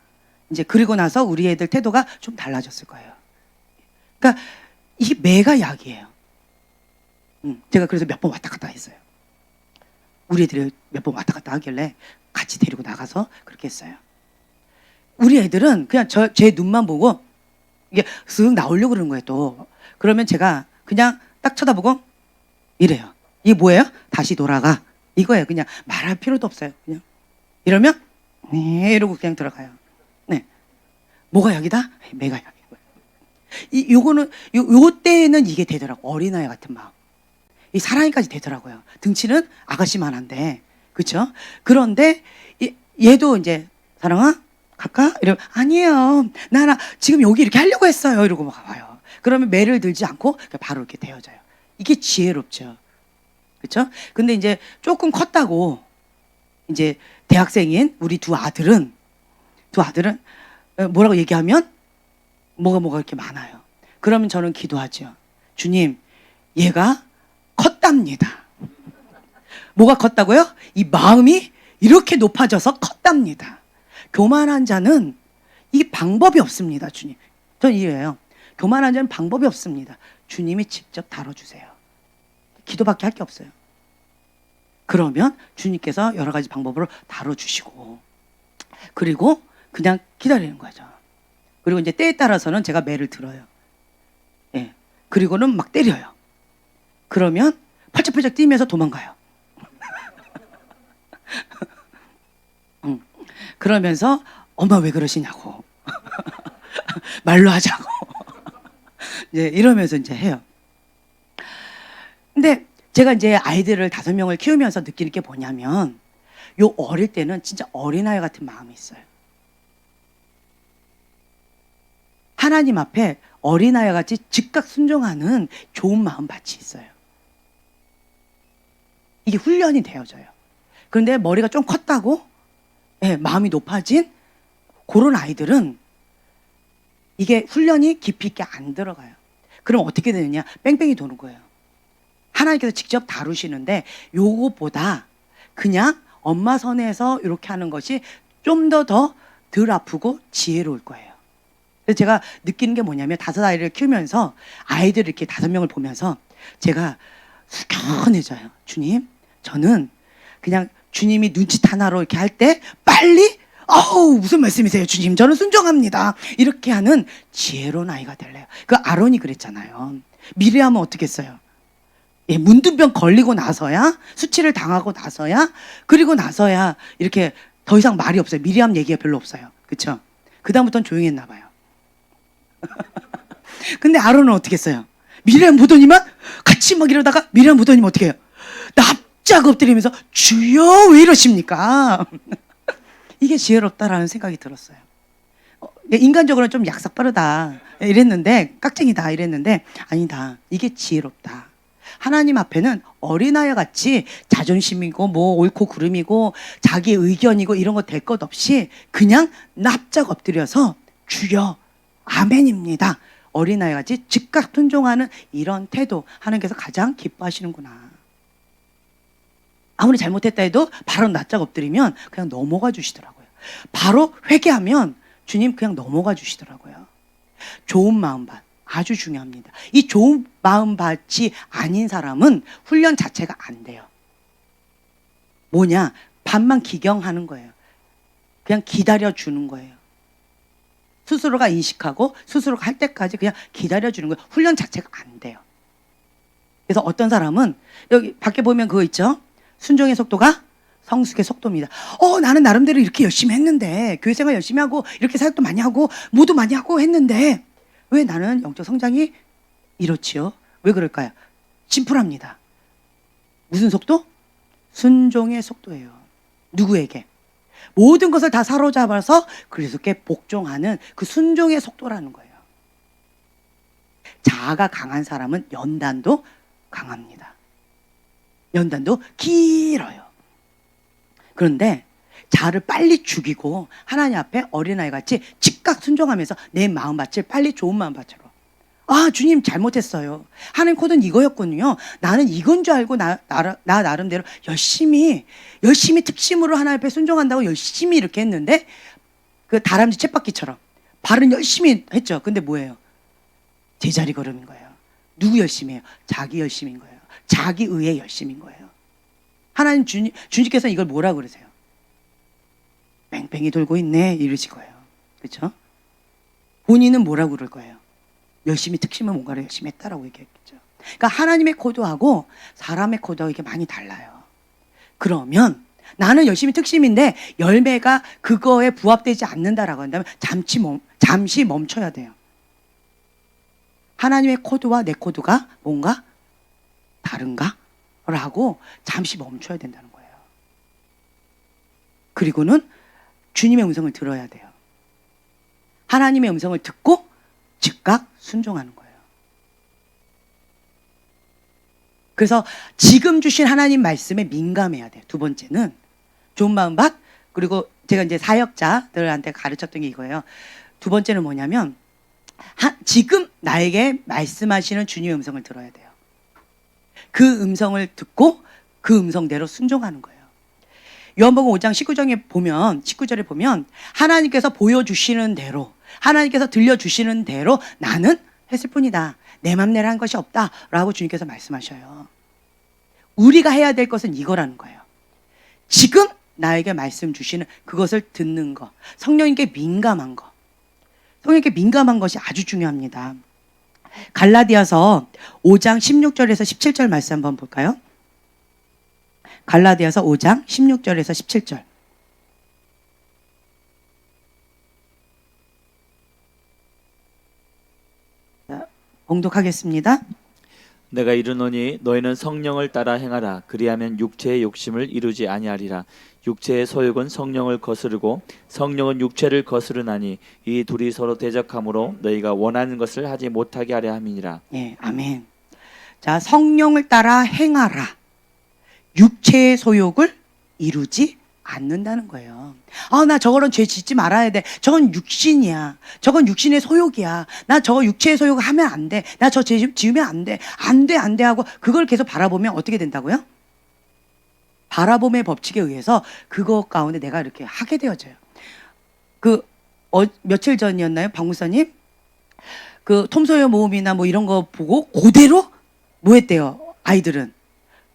이제 그리고 나서 우리 애들 태도가 좀 달라졌을 거예요. 그러니까 이게 매가 약이에요. 제가 그래서 몇 번 왔다 갔다 했어요. 우리 애들이 몇 번 왔다 갔다 하길래 같이 데리고 나가서 그렇게 했어요. 우리 애들은 그냥 제 눈만 보고 이게 쓱 나오려고 그러는 거예요, 또. 그러면 제가 그냥 딱 쳐다보고 이래요. 이게 뭐예요? 다시 돌아가. 이거예요. 그냥 말할 필요도 없어요. 그냥. 이러면 네 이러고 그냥 들어가요. 네. 뭐가 여기다? 매가 여기. 요거는 요 때에는 이게 되더라고. 어린아이 같은 마음. 이 사랑이까지 되더라고요. 등치는 아가씨만한데, 그렇죠? 그런데 얘도 이제 사랑아 갈까? 이러면 아니에요. 나 지금 여기 이렇게 하려고 했어요. 이러고 막 와요. 그러면 매를 들지 않고 바로 이렇게 되어져요. 이게 지혜롭죠. 그렇죠? 근데 이제 조금 컸다고 이제 대학생인 우리 두 아들은 뭐라고 얘기하면 뭐가 이렇게 많아요. 그러면 저는 기도하죠. 주님, 얘가 컸답니다. 뭐가 컸다고요? 이 마음이 이렇게 높아져서 컸답니다. 교만한 자는 이 방법이 없습니다, 주님. 전 이래요. 교만한 자는 방법이 없습니다. 주님이 직접 다뤄주세요. 기도밖에 할 게 없어요. 그러면 주님께서 여러 가지 방법으로 다뤄주시고, 그리고 그냥 기다리는 거죠. 그리고 이제 때에 따라서는 제가 매를 들어요. 예. 그리고는 막 때려요. 그러면 펄쩍펄쩍 뛰면서 도망가요. 그러면서 엄마 왜 그러시냐고. 말로 하자고. 이제 이러면서 이제 해요. 근데 제가 이제 아이들을 5명을 키우면서 느끼는 게 뭐냐면, 요 어릴 때는 진짜 어린아이 같은 마음이 있어요. 하나님 앞에 어린아이 같이 즉각 순종하는 좋은 마음밭이 있어요. 이게 훈련이 되어져요. 그런데 머리가 좀 컸다고, 예, 마음이 높아진 그런 아이들은 이게 훈련이 깊이 있게 안 들어가요. 그럼 어떻게 되느냐? 뺑뺑이 도는 거예요. 하나님께서 직접 다루시는데 요거보다 그냥 엄마 선에서 이렇게 하는 것이 좀 더 덜 아프고 지혜로울 거예요. 그래서 제가 느끼는 게 뭐냐면 5아이를 키우면서 아이들 이렇게 5명을 보면서 제가 숙연해져요. 주님, 저는 그냥 주님이 눈짓 하나로 이렇게 할 때 빨리 무슨 말씀이세요 주님, 저는 순종합니다, 이렇게 하는 지혜로운 아이가 될래요. 그 아론이 그랬잖아요. 미리암은 어떻게 했어요? 예, 문둥병 걸리고 나서야, 수치를 당하고 나서야, 그리고 나서야 이렇게 더 이상 말이 없어요. 미리암 얘기가 별로 없어요. 그렇죠? 그 다음부터는 조용했나 봐요. 근데 아론은 어떻게 했어요? 미리암 보더니만 같이 막 이러다가 미리암 보더니만 어떻게 해요? 납작 엎드리면서 주여 왜 이러십니까? 이게 지혜롭다라는 생각이 들었어요. 인간적으로는 좀 약삭 빠르다 이랬는데, 깍쟁이다 이랬는데, 아니다, 이게 지혜롭다. 하나님 앞에는 어린아이 같이 자존심이고 뭐 옳고 그름이고 자기 의견이고 이런 거 될 것 없이 그냥 납작 엎드려서 주여 아멘입니다, 어린아이 같이 즉각 순종하는 이런 태도, 하나님께서 가장 기뻐하시는구나. 아무리 잘못했다 해도 바로 납작 엎드리면 그냥 넘어가 주시더라고요. 바로 회개하면 주님 그냥 넘어가 주시더라고요. 좋은 마음밭 아주 중요합니다. 이 좋은 마음밭이 아닌 사람은 훈련 자체가 안 돼요. 뭐냐? 밥만 기경하는 거예요. 그냥 기다려주는 거예요. 스스로가 인식하고 스스로가 할 때까지 그냥 기다려주는 거예요. 훈련 자체가 안 돼요. 그래서 어떤 사람은 여기 밖에 보면 그거 있죠? 순종의 속도가 성숙의 속도입니다. 나는 나름대로 이렇게 열심히 했는데, 교회 생활 열심히 하고 이렇게 사역도 많이 하고 모두 많이 하고 했는데 왜 나는 영적 성장이 이렇지요? 왜 그럴까요? 심플합니다. 무슨 속도? 순종의 속도예요. 누구에게? 모든 것을 다 사로잡아서 그리스도께 복종하는 그 순종의 속도라는 거예요. 자아가 강한 사람은 연단도 강합니다. 연단도 길어요. 그런데 자아를 빨리 죽이고 하나님 앞에 어린아이 같이 즉각 순종하면서 내 마음밭을 빨리 좋은 마음밭으로, 주님 잘못했어요, 하나님 코드는 이거였군요, 나는 이건 줄 알고 나 나름대로 열심히 특심으로 하나님 앞에 순종한다고 열심히 이렇게 했는데, 그 다람쥐 쳇바퀴처럼 발은 열심히 했죠. 근데 뭐예요? 제자리 걸음인 거예요. 누구 열심히 해요? 자기 열심인 거예요. 자기 의의 열심인 거예요. 하나님 주님께서 이걸 뭐라 그러세요? 뺑뺑이 돌고 있네 이러실 거예요. 그렇죠? 본인은 뭐라고 그럴 거예요? 열심히 특심을 뭔가를 열심히 했다라고 얘기했겠죠. 그러니까 하나님의 코드하고 사람의 코드하고 이게 많이 달라요. 그러면 나는 열심히 특심인데 열매가 그거에 부합되지 않는다라고 한다면 잠시 멈춰야 돼요. 하나님의 코드와 내 코드가 뭔가 다른가? 라고 잠시 멈춰야 된다는 거예요. 그리고는 주님의 음성을 들어야 돼요. 하나님의 음성을 듣고 즉각 순종하는 거예요. 그래서 지금 주신 하나님 말씀에 민감해야 돼요. 두 번째는 좋은 마음밭, 그리고 제가 이제 사역자들한테 가르쳤던 게 이거예요. 두 번째는 뭐냐면 지금 나에게 말씀하시는 주님의 음성을 들어야 돼요. 그 음성을 듣고 그 음성대로 순종하는 거예요. 요한복음 5장 19절에 보면 하나님께서 보여주시는 대로, 하나님께서 들려주시는 대로 나는 했을 뿐이다, 내 맘대로 한 것이 없다 라고 주님께서 말씀하셔요. 우리가 해야 될 것은 이거라는 거예요. 지금 나에게 말씀 주시는 그것을 듣는 거, 성령님께 민감한 거. 성령께 민감한 것이 아주 중요합니다. 갈라디아서 5장 16절에서 17절 말씀 한번 볼까요? 갈라디아서 5장 16절에서 17절. 자, 봉독하겠습니다. 내가 이르노니 너희는 성령을 따라 행하라. 그리하면 육체의 욕심을 이루지 아니하리라. 육체의 소욕은 성령을 거스르고 성령은 육체를 거스르나니 이 둘이 서로 대적하므로 너희가 원하는 것을 하지 못하게 하려 함이니라. 예, 아멘. 자, 성령을 따라 행하라. 육체의 소욕을 이루지 않는다는 거예요. 아, 나 저거는 죄 짓지 말아야 돼. 저건 육신이야. 저건 육신의 소욕이야. 나 저거 육체의 소욕을 하면 안 돼. 나 저 죄 지으면 안 돼. 안 돼, 안 돼 하고 그걸 계속 바라보면 어떻게 된다고요? 바라봄의 법칙에 의해서 그거 가운데 내가 이렇게 하게 되어져요. 며칠 전이었나요? 박 목사님? 톰 소요 모험이나 뭐 이런 거 보고 그대로 뭐 했대요? 아이들은.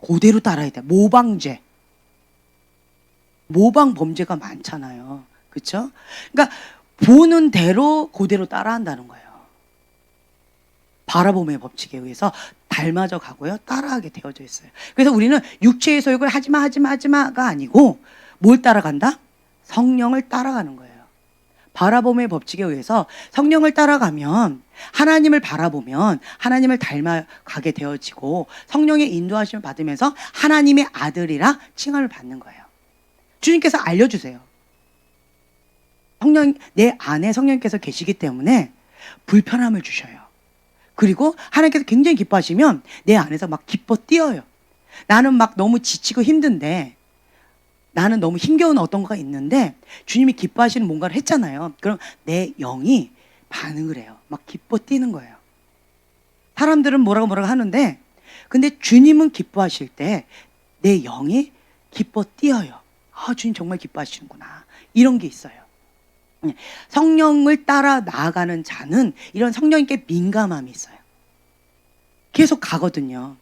그대로 따라야 돼. 모방죄. 모방 범죄가 많잖아요. 그렇죠? 그러니까 보는 대로 그대로 따라한다는 거예요. 바라봄의 법칙에 의해서 닮아져 가고요. 따라하게 되어져 있어요. 그래서 우리는 육체의 소욕을 하지마가 아니고 뭘 따라간다? 성령을 따라가는 거예요. 바라봄의 법칙에 의해서 성령을 따라가면 하나님을 바라보면 하나님을 닮아가게 되어지고 성령의 인도하심을 받으면서 하나님의 아들이라 칭함을 받는 거예요. 주님께서 알려주세요. 내 안에 성령께서 계시기 때문에 불편함을 주셔요. 그리고 하나님께서 굉장히 기뻐하시면 내 안에서 막 기뻐 뛰어요. 나는 막 너무 지치고 힘든데, 나는 너무 힘겨운 어떤 거가 있는데 주님이 기뻐하시는 뭔가를 했잖아요. 그럼 내 영이 반응을 해요. 막 기뻐 뛰는 거예요. 사람들은 뭐라고 하는데, 근데 주님은 기뻐하실 때 내 영이 기뻐 뛰어요. 아, 주님 정말 기뻐하시는구나. 이런 게 있어요. 성령을 따라 나아가는 자는 이런 성령님께 민감함이 있어요. 계속 가거든요.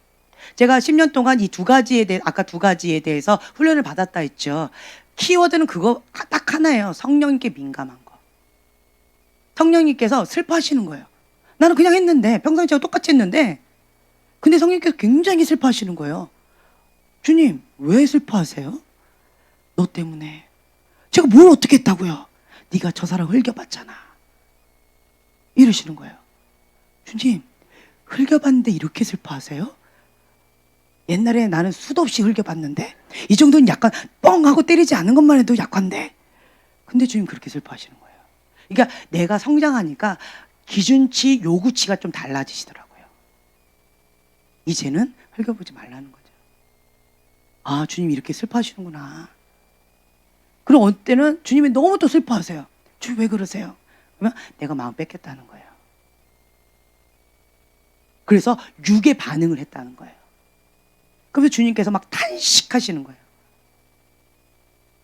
제가 10년 동안 이 두 가지에 대해, 아까 두 가지에 대해서 훈련을 받았다 했죠. 키워드는 그거 딱 하나예요. 성령님께 민감한 거. 성령님께서 슬퍼하시는 거예요. 나는 그냥 했는데, 평상시하고 똑같이 했는데, 근데 성령님께서 굉장히 슬퍼하시는 거예요. 주님, 왜 슬퍼하세요? 너 때문에. 제가 뭘 어떻게 했다고요? 네가 저 사람 흘겨봤잖아. 이러시는 거예요. 주님, 흘겨봤는데 이렇게 슬퍼하세요? 옛날에 나는 수도 없이 흘겨봤는데 이 정도는 약간 뻥 하고 때리지 않은 것만 해도 약한데, 근데 주님 그렇게 슬퍼하시는 거예요. 그러니까 내가 성장하니까 기준치, 요구치가 좀 달라지시더라고요. 이제는 흘겨보지 말라는 거죠. 아, 주님 이렇게 슬퍼하시는구나. 그럼 어느 때는 주님이 너무 또 슬퍼하세요. 주님 왜 그러세요? 그러면 내가 마음 뺏겼다는 거예요. 그래서 육의 반응을 했다는 거예요. 그래서 주님께서 막 탄식하시는 거예요.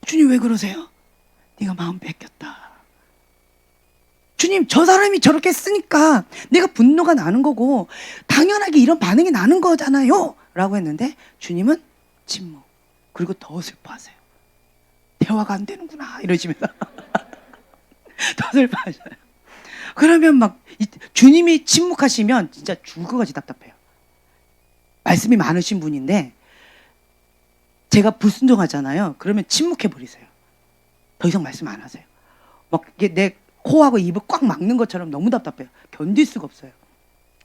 주님 왜 그러세요? 네가 마음 뺏겼다. 주님, 저 사람이 저렇게 쓰니까 내가 분노가 나는 거고 당연하게 이런 반응이 나는 거잖아요 라고 했는데 주님은 침묵. 그리고 더 슬퍼하세요. 대화가 안 되는구나 이러시면서 더 슬퍼하셔요. 그러면 막 주님이 침묵하시면 진짜 죽을 것 같이 답답해요. 말씀이 많으신 분인데 제가 불순종하잖아요. 그러면 침묵해 버리세요. 더 이상 말씀 안 하세요. 막 이게 내 코하고 입을 꽉 막는 것처럼 너무 답답해요. 견딜 수가 없어요.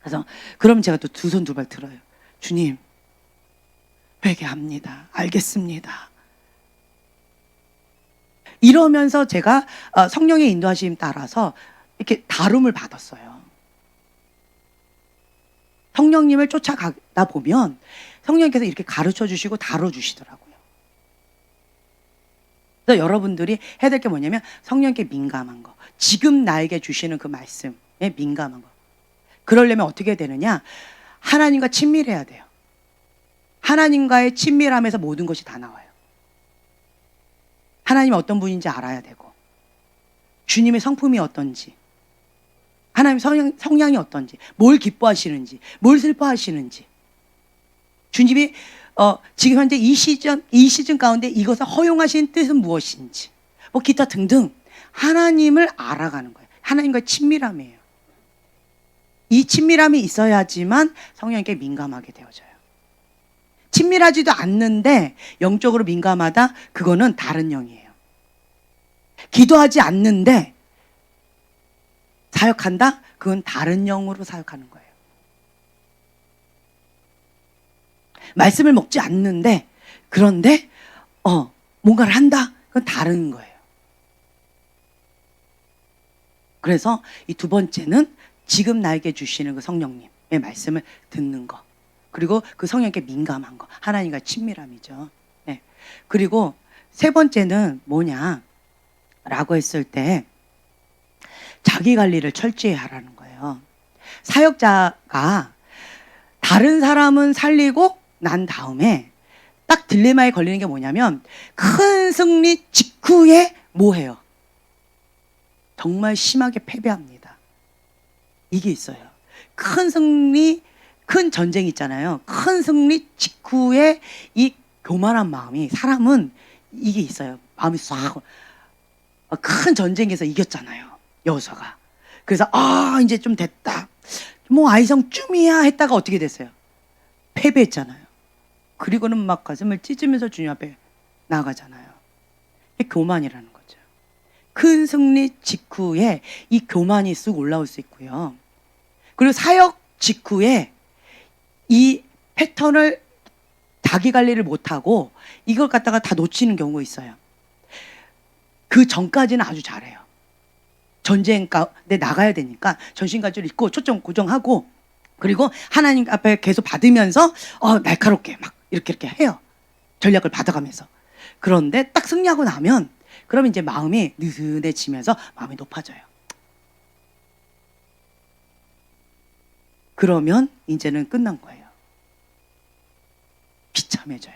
그래서 그럼 제가 또 두 손 두 발 들어요. 주님, 회개합니다. 알겠습니다. 이러면서 제가 성령의 인도하심 따라서 이렇게 다룸을 받았어요. 성령님을 쫓아가다 보면 성령님께서 이렇게 가르쳐 주시고 다뤄 주시더라고요. 그래서 여러분들이 해야 될 게 뭐냐면 성령님께 민감한 거. 지금 나에게 주시는 그 말씀에 민감한 거. 그러려면 어떻게 되느냐? 하나님과 친밀해야 돼요. 하나님과의 친밀함에서 모든 것이 다 나와요. 하나님이 어떤 분인지 알아야 되고, 주님의 성품이 어떤지, 하나님 성향이 어떤지, 뭘 기뻐하시는지, 뭘 슬퍼하시는지, 주님이 지금 현재 이 시즌 가운데 이것을 허용하신 뜻은 무엇인지, 뭐 기타 등등 하나님을 알아가는 거예요. 하나님과의 친밀함이에요. 이 친밀함이 있어야지만 성령님께 민감하게 되어져요. 친밀하지도 않는데 영적으로 민감하다? 그거는 다른 영이에요. 기도하지 않는데 사역한다? 그건 다른 영으로 사역하는 거예요. 말씀을 먹지 않는데 그런데 뭔가를 한다? 그건 다른 거예요. 그래서 이 두 번째는 지금 나에게 주시는 그 성령님의 말씀을 듣는 거. 그리고 그 성령님께 민감한 거. 하나님과 친밀함이죠. 네. 그리고 세 번째는 뭐냐라고 했을 때 자기 관리를 철저히 하라는 거예요. 사역자가 다른 사람은 살리고 난 다음에 딱 딜레마에 걸리는 게 뭐냐면 큰 승리 직후에 뭐 해요? 정말 심하게 패배합니다. 이게 있어요. 큰 승리, 큰 전쟁 있잖아요. 큰 승리 직후에 이 교만한 마음이, 사람은 이게 있어요. 마음이 싹, 큰 전쟁에서 이겼잖아요. 여호수아가. 그래서 이제 좀 됐다. 뭐 아이성쯤이야 했다가 어떻게 됐어요? 패배했잖아요. 그리고는 막 가슴을 찢으면서 주님 앞에 나아가잖아요. 이게 교만이라는 거죠. 큰 승리 직후에 이 교만이 쑥 올라올 수 있고요. 그리고 사역 직후에 이 패턴을 자기 관리를 못하고 이걸 갖다가 다 놓치는 경우가 있어요. 그 전까지는 아주 잘해요. 전쟁 가운데 나가야 되니까 전신갑주를 입고 초점 고정하고 그리고 하나님 앞에 계속 받으면서 날카롭게 막 이렇게 해요. 전략을 받아가면서. 그런데 딱 승리하고 나면 그러면 이제 마음이 느슨해지면서 마음이 높아져요. 그러면 이제는 끝난 거예요. 비참해져요.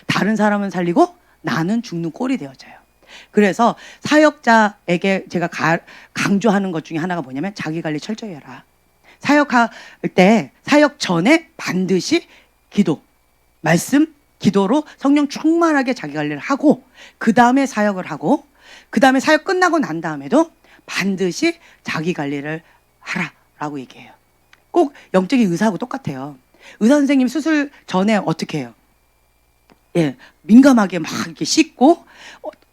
다른 사람은 살리고 나는 죽는 꼴이 되어져요. 그래서 사역자에게 제가 강조하는 것 중에 하나가 뭐냐면 자기 관리 철저히 해라. 사역할 때 사역 전에 반드시 기도, 말씀, 기도로 성령 충만하게 자기 관리를 하고 그 다음에 사역을 하고 그 다음에 사역 끝나고 난 다음에도 반드시 자기 관리를 하라라고 얘기해요. 꼭 영적인 의사하고 똑같아요. 의사 선생님 수술 전에 어떻게 해요? 민감하게 막 이렇게 씻고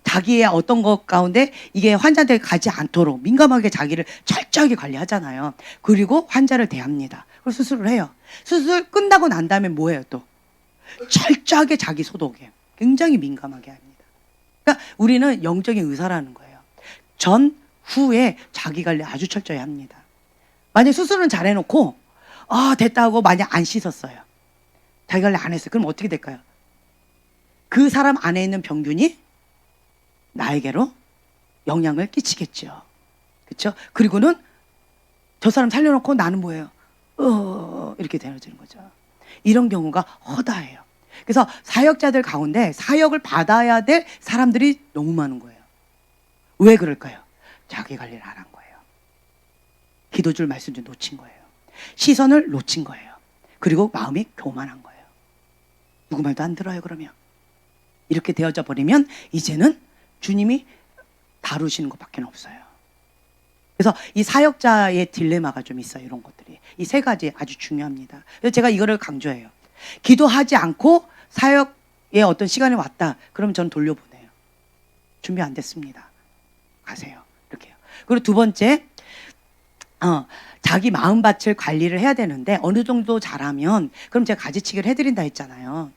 자기의 어떤 것 가운데 이게 환자한테 가지 않도록 민감하게 자기를 철저하게 관리하잖아요. 그리고 환자를 대합니다. 그리고 수술을 해요. 수술 끝나고 난 다음에 뭐 해요 또? 철저하게 자기 소독해요. 굉장히 민감하게 합니다. 그러니까 우리는 영적인 의사라는 거예요. 전, 후에 자기 관리 아주 철저히 합니다. 만약 수술은 잘 해놓고 됐다 하고 만약 안 씻었어요. 자기 관리 안 했어요. 그럼 어떻게 될까요? 그 사람 안에 있는 병균이 나에게로 영향을 끼치겠죠. 그렇죠? 그리고는 저 사람 살려놓고 나는 뭐예요? 이렇게 되어지는 거죠. 이런 경우가 허다해요. 그래서 사역자들 가운데 사역을 받아야 될 사람들이 너무 많은 거예요. 왜 그럴까요? 자기 관리를 안 한 거예요. 기도줄 말씀줄 놓친 거예요. 시선을 놓친 거예요. 그리고 마음이 교만한 거예요. 누구 말도 안 들어요 그러면. 이렇게 되어져 버리면 이제는 주님이 다루시는 것밖에 없어요. 그래서 이 사역자의 딜레마가 좀 있어요. 이런 것들이. 이 세 가지 아주 중요합니다. 그래서 제가 이거를 강조해요. 기도하지 않고 사역에 어떤 시간이 왔다. 그러면 저는 돌려보내요. 준비 안 됐습니다. 가세요. 이렇게요. 그리고 두 번째, 자기 마음밭을 관리를 해야 되는데 어느 정도 잘하면 그럼 제가 가지치기를 해드린다 했잖아요.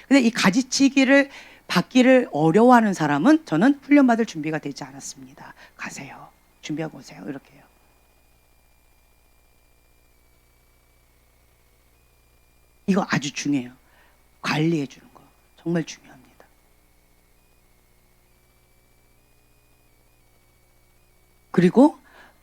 근데 이 가지치기를 받기를 어려워하는 사람은 저는 훈련받을 준비가 되지 않았습니다. 가세요. 준비하고 오세요. 이렇게 해요. 이거 아주 중요해요. 관리해 주는 거. 정말 중요합니다. 그리고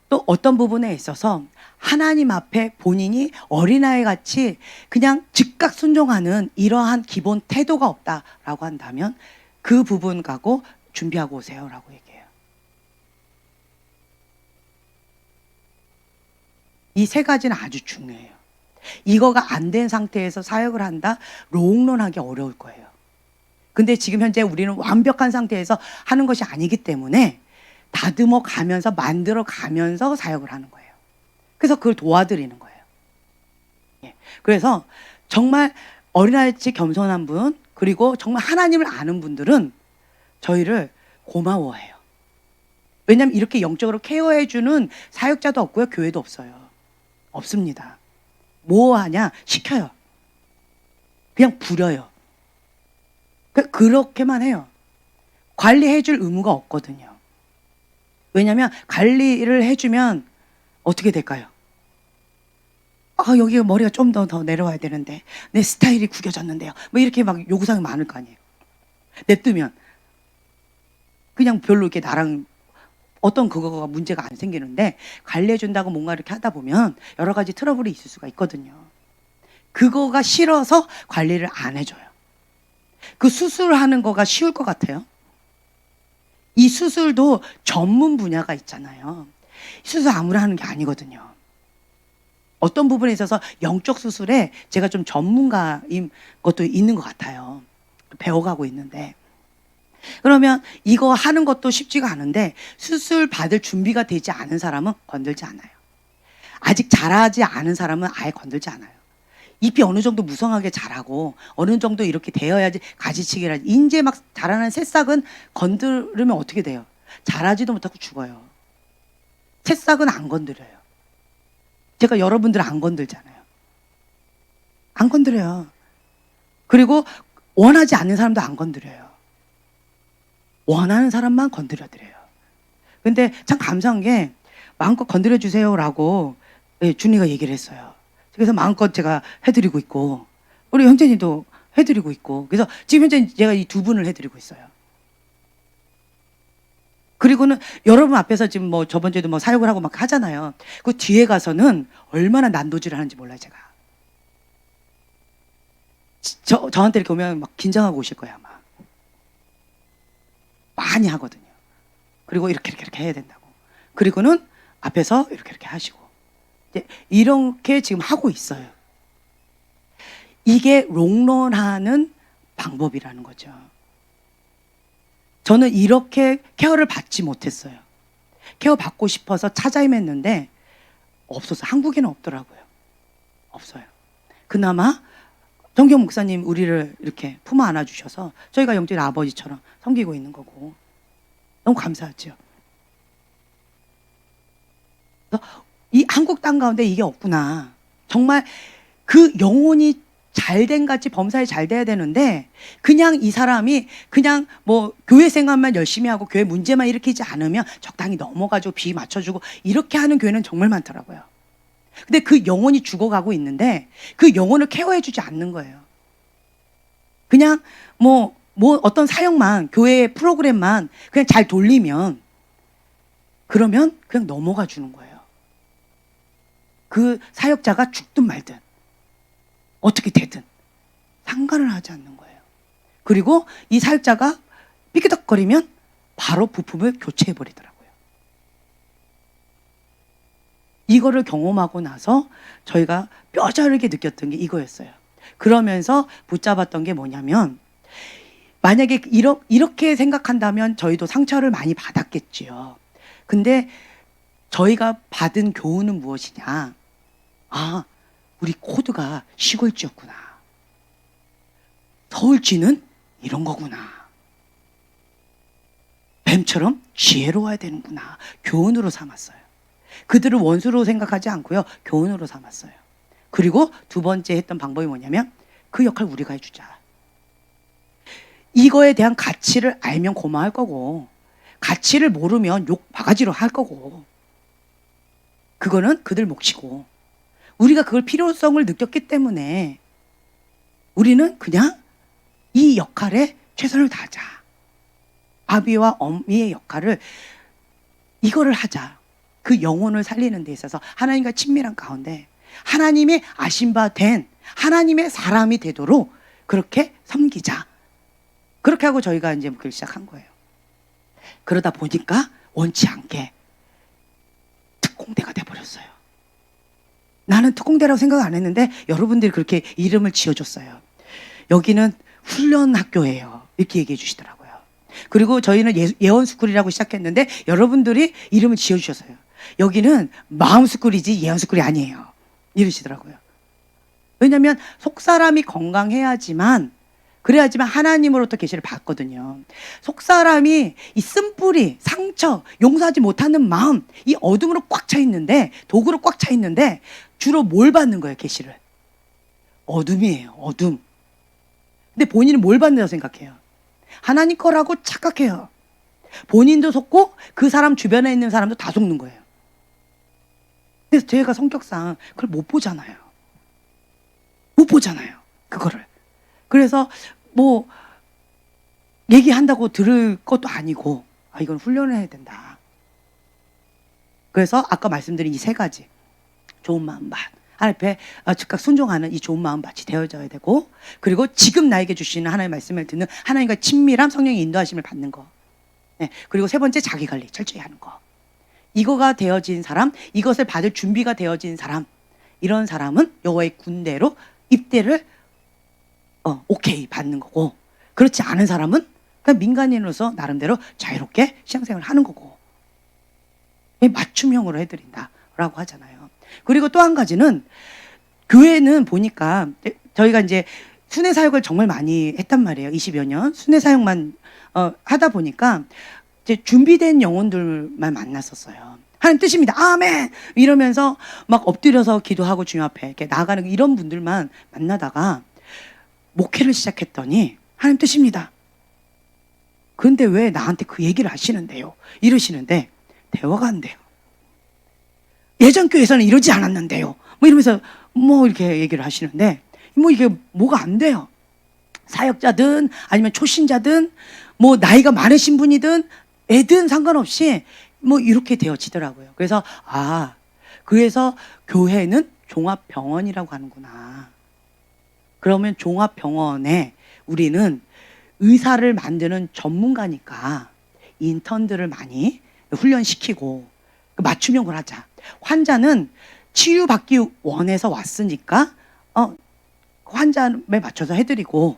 또 어떤 부분에 있어서 하나님 앞에 본인이 어린아이 같이 그냥 즉각 순종하는 이러한 기본 태도가 없다라고 한다면 그 부분 갖고 준비하고 오세요라고 얘기해요. 이 세 가지는 아주 중요해요. 이거가 안 된 상태에서 사역을 한다? 롱런하기 어려울 거예요. 근데 지금 현재 우리는 완벽한 상태에서 하는 것이 아니기 때문에 다듬어 가면서 만들어 가면서 사역을 하는 거예요. 그래서 그걸 도와드리는 거예요. 예. 그래서 정말 어린아이같이 겸손한 분, 그리고 정말 하나님을 아는 분들은 저희를 고마워해요. 왜냐하면 이렇게 영적으로 케어해주는 사역자도 없고요, 교회도 없어요. 없습니다. 뭐 하냐? 시켜요. 그냥 부려요. 그렇게만 해요. 관리해줄 의무가 없거든요. 왜냐하면 관리를 해주면 어떻게 될까요? 여기 머리가 좀 더 내려와야 되는데 내 스타일이 구겨졌는데요. 뭐 이렇게 막 요구사항이 많을 거 아니에요. 냅두면 그냥 별로 이렇게 나랑 어떤 그거가 문제가 안 생기는데, 관리해준다고 뭔가 이렇게 하다 보면 여러 가지 트러블이 있을 수가 있거든요. 그거가 싫어서 관리를 안 해줘요. 그 수술하는 거가 쉬울 것 같아요? 이 수술도 전문 분야가 있잖아요. 수술 아무나 하는 게 아니거든요. 어떤 부분에 있어서 영적 수술에 제가 좀 전문가인 것도 있는 것 같아요. 배워가고 있는데. 그러면 이거 하는 것도 쉽지가 않은데 수술 받을 준비가 되지 않은 사람은 건들지 않아요. 아직 잘하지 않은 사람은 아예 건들지 않아요. 잎이 어느 정도 무성하게 자라고 어느 정도 이렇게 되어야지 가지치기라. 이제 막 자라는 새싹은 건드리면 어떻게 돼요? 자라지도 못하고 죽어요. 새싹은 안 건드려요. 제가 여러분들 안 건들잖아요. 안 건드려요. 그리고 원하지 않는 사람도 안 건드려요. 원하는 사람만 건드려드려요. 근데 참 감사한 게 마음껏 건드려주세요라고 준이가 얘기를 했어요. 그래서 마음껏 제가 해드리고 있고, 우리 형제님도 해드리고 있고, 그래서 지금 현재 제가 이 두 분을 해드리고 있어요. 그리고는 여러분 앞에서 지금 뭐 저번 주에도 뭐 사역을 하고 막 하잖아요. 그 뒤에 가서는 얼마나 난도질을 하는지 몰라요, 제가. 저한테 이렇게 오면 막 긴장하고 오실 거예요, 아마. 많이 하거든요. 그리고 이렇게 해야 된다고. 그리고는 앞에서 이렇게 하시고. 이렇게 지금 하고 있어요. 이게 롱런하는 방법이라는 거죠. 저는 이렇게 케어를 받지 못했어요. 케어 받고 싶어서 찾아 헤맸는데 없었어요. 한국에는 없더라고요. 없어요. 그나마 정경 목사님 우리를 이렇게 품어 안아주셔서 저희가 영적인 아버지처럼 섬기고 있는 거고 너무 감사하죠. 이 한국 땅 가운데 이게 없구나. 정말 그 영혼이 잘된 같이 범사에 잘 돼야 되는데 그냥 이 사람이 그냥 뭐 교회 생활만 열심히 하고 교회 문제만 일으키지 않으면 적당히 넘어가지고 비 맞춰주고 이렇게 하는 교회는 정말 많더라고요. 근데 그 영혼이 죽어가고 있는데 그 영혼을 케어해주지 않는 거예요. 그냥 뭐 어떤 사역만, 교회 프로그램만 그냥 잘 돌리면 그러면 그냥 넘어가 주는 거예요. 그 사역자가 죽든 말든 어떻게 되든 상관을 하지 않는 거예요. 그리고 이 사역자가 삐그덕거리면 바로 부품을 교체해버리더라고요. 이거를 경험하고 나서 저희가 뼈저리게 느꼈던 게 이거였어요. 그러면서 붙잡았던 게 뭐냐면 만약에 이렇게 생각한다면 저희도 상처를 많이 받았겠지요. 근데 저희가 받은 교훈은 무엇이냐? 우리 코드가 시골쥐였구나. 서울쥐는 이런 거구나. 뱀처럼 지혜로워야 되는구나. 교훈으로 삼았어요. 그들을 원수로 생각하지 않고요. 교훈으로 삼았어요. 그리고 두 번째 했던 방법이 뭐냐면 그 역할 우리가 해주자. 이거에 대한 가치를 알면 고마워할 거고 가치를 모르면 욕 바가지로 할 거고 그거는 그들 몫이고 우리가 그걸 필요성을 느꼈기 때문에 우리는 그냥 이 역할에 최선을 다하자. 아비와 어미의 역할을 이거를 하자. 그 영혼을 살리는 데 있어서 하나님과 친밀한 가운데 하나님의 아신 바 된 하나님의 사람이 되도록 그렇게 섬기자. 그렇게 하고 저희가 이제 그걸 시작한 거예요. 그러다 보니까 원치 않게 특공대가 돼버렸어요. 나는 특공대라고 생각 안 했는데 여러분들이 그렇게 이름을 지어줬어요. 여기는 훈련 학교예요. 이렇게 얘기해 주시더라고요. 그리고 저희는 예언스쿨이라고 시작했는데 여러분들이 이름을 지어주셨어요. 여기는 마음스쿨이지 예언스쿨이 아니에요. 이러시더라고요. 왜냐하면 속사람이 건강해야지만 그래야지만 하나님으로부터 계시를 받거든요. 속사람이 이 쓴뿌리, 상처, 용서하지 못하는 마음, 이 어둠으로 꽉 차 있는데, 도구로 꽉 차 있는데 주로 뭘 받는 거예요, 계시를? 어둠이에요, 어둠. 근데 본인은 뭘 받는다고 생각해요? 하나님 거라고 착각해요. 본인도 속고 그 사람 주변에 있는 사람도 다 속는 거예요. 그래서 제가 성격상 그걸 못 보잖아요. 못 보잖아요, 그거를. 그래서 뭐 얘기한다고 들을 것도 아니고, 아, 이건 훈련을 해야 된다. 그래서 아까 말씀드린 이 세 가지, 좋은 마음밭, 하나님 앞에 즉각 순종하는 이 좋은 마음밭이 되어져야 되고, 그리고 지금 나에게 주시는 하나님의 말씀을 듣는 하나님과의 친밀함, 성령의 인도하심을 받는 거. 네. 그리고 세 번째, 자기 관리 철저히 하는 거. 이거가 되어진 사람, 이것을 받을 준비가 되어진 사람, 이런 사람은 여호와의 군대로 입대를 오케이 받는 거고, 그렇지 않은 사람은 그냥 민간인으로서 나름대로 자유롭게 신앙생활을 하는 거고, 맞춤형으로 해드린다라고 하잖아요. 그리고 또 한 가지는, 교회는 보니까 저희가 이제 순회 사역을 정말 많이 했단 말이에요. 20여 년 순회 사역만 하다 보니까 이제 준비된 영혼들만 만났었어요. 하나님 뜻입니다, 아멘 이러면서 막 엎드려서 기도하고 주님 앞에 이렇게 나가는 이런 분들만 만나다가 목회를 시작했더니, 하나님 뜻입니다, 근데 왜 나한테 그 얘기를 하시는데요? 이러시는데 대화가 안 돼요. 예전 교회에서는 이러지 않았는데요, 뭐 이러면서 뭐 이렇게 얘기를 하시는데, 뭐 이게 뭐가 안 돼요. 사역자든 아니면 초신자든 뭐 나이가 많으신 분이든 애든 상관없이 뭐 이렇게 되어지더라고요. 그래서 그래서 교회는 종합병원이라고 하는구나. 그러면 종합병원에 우리는 의사를 만드는 전문가니까 인턴들을 많이 훈련시키고 맞춤형을 하자. 환자는 치유받기 원해서 왔으니까 환자에 맞춰서 해드리고,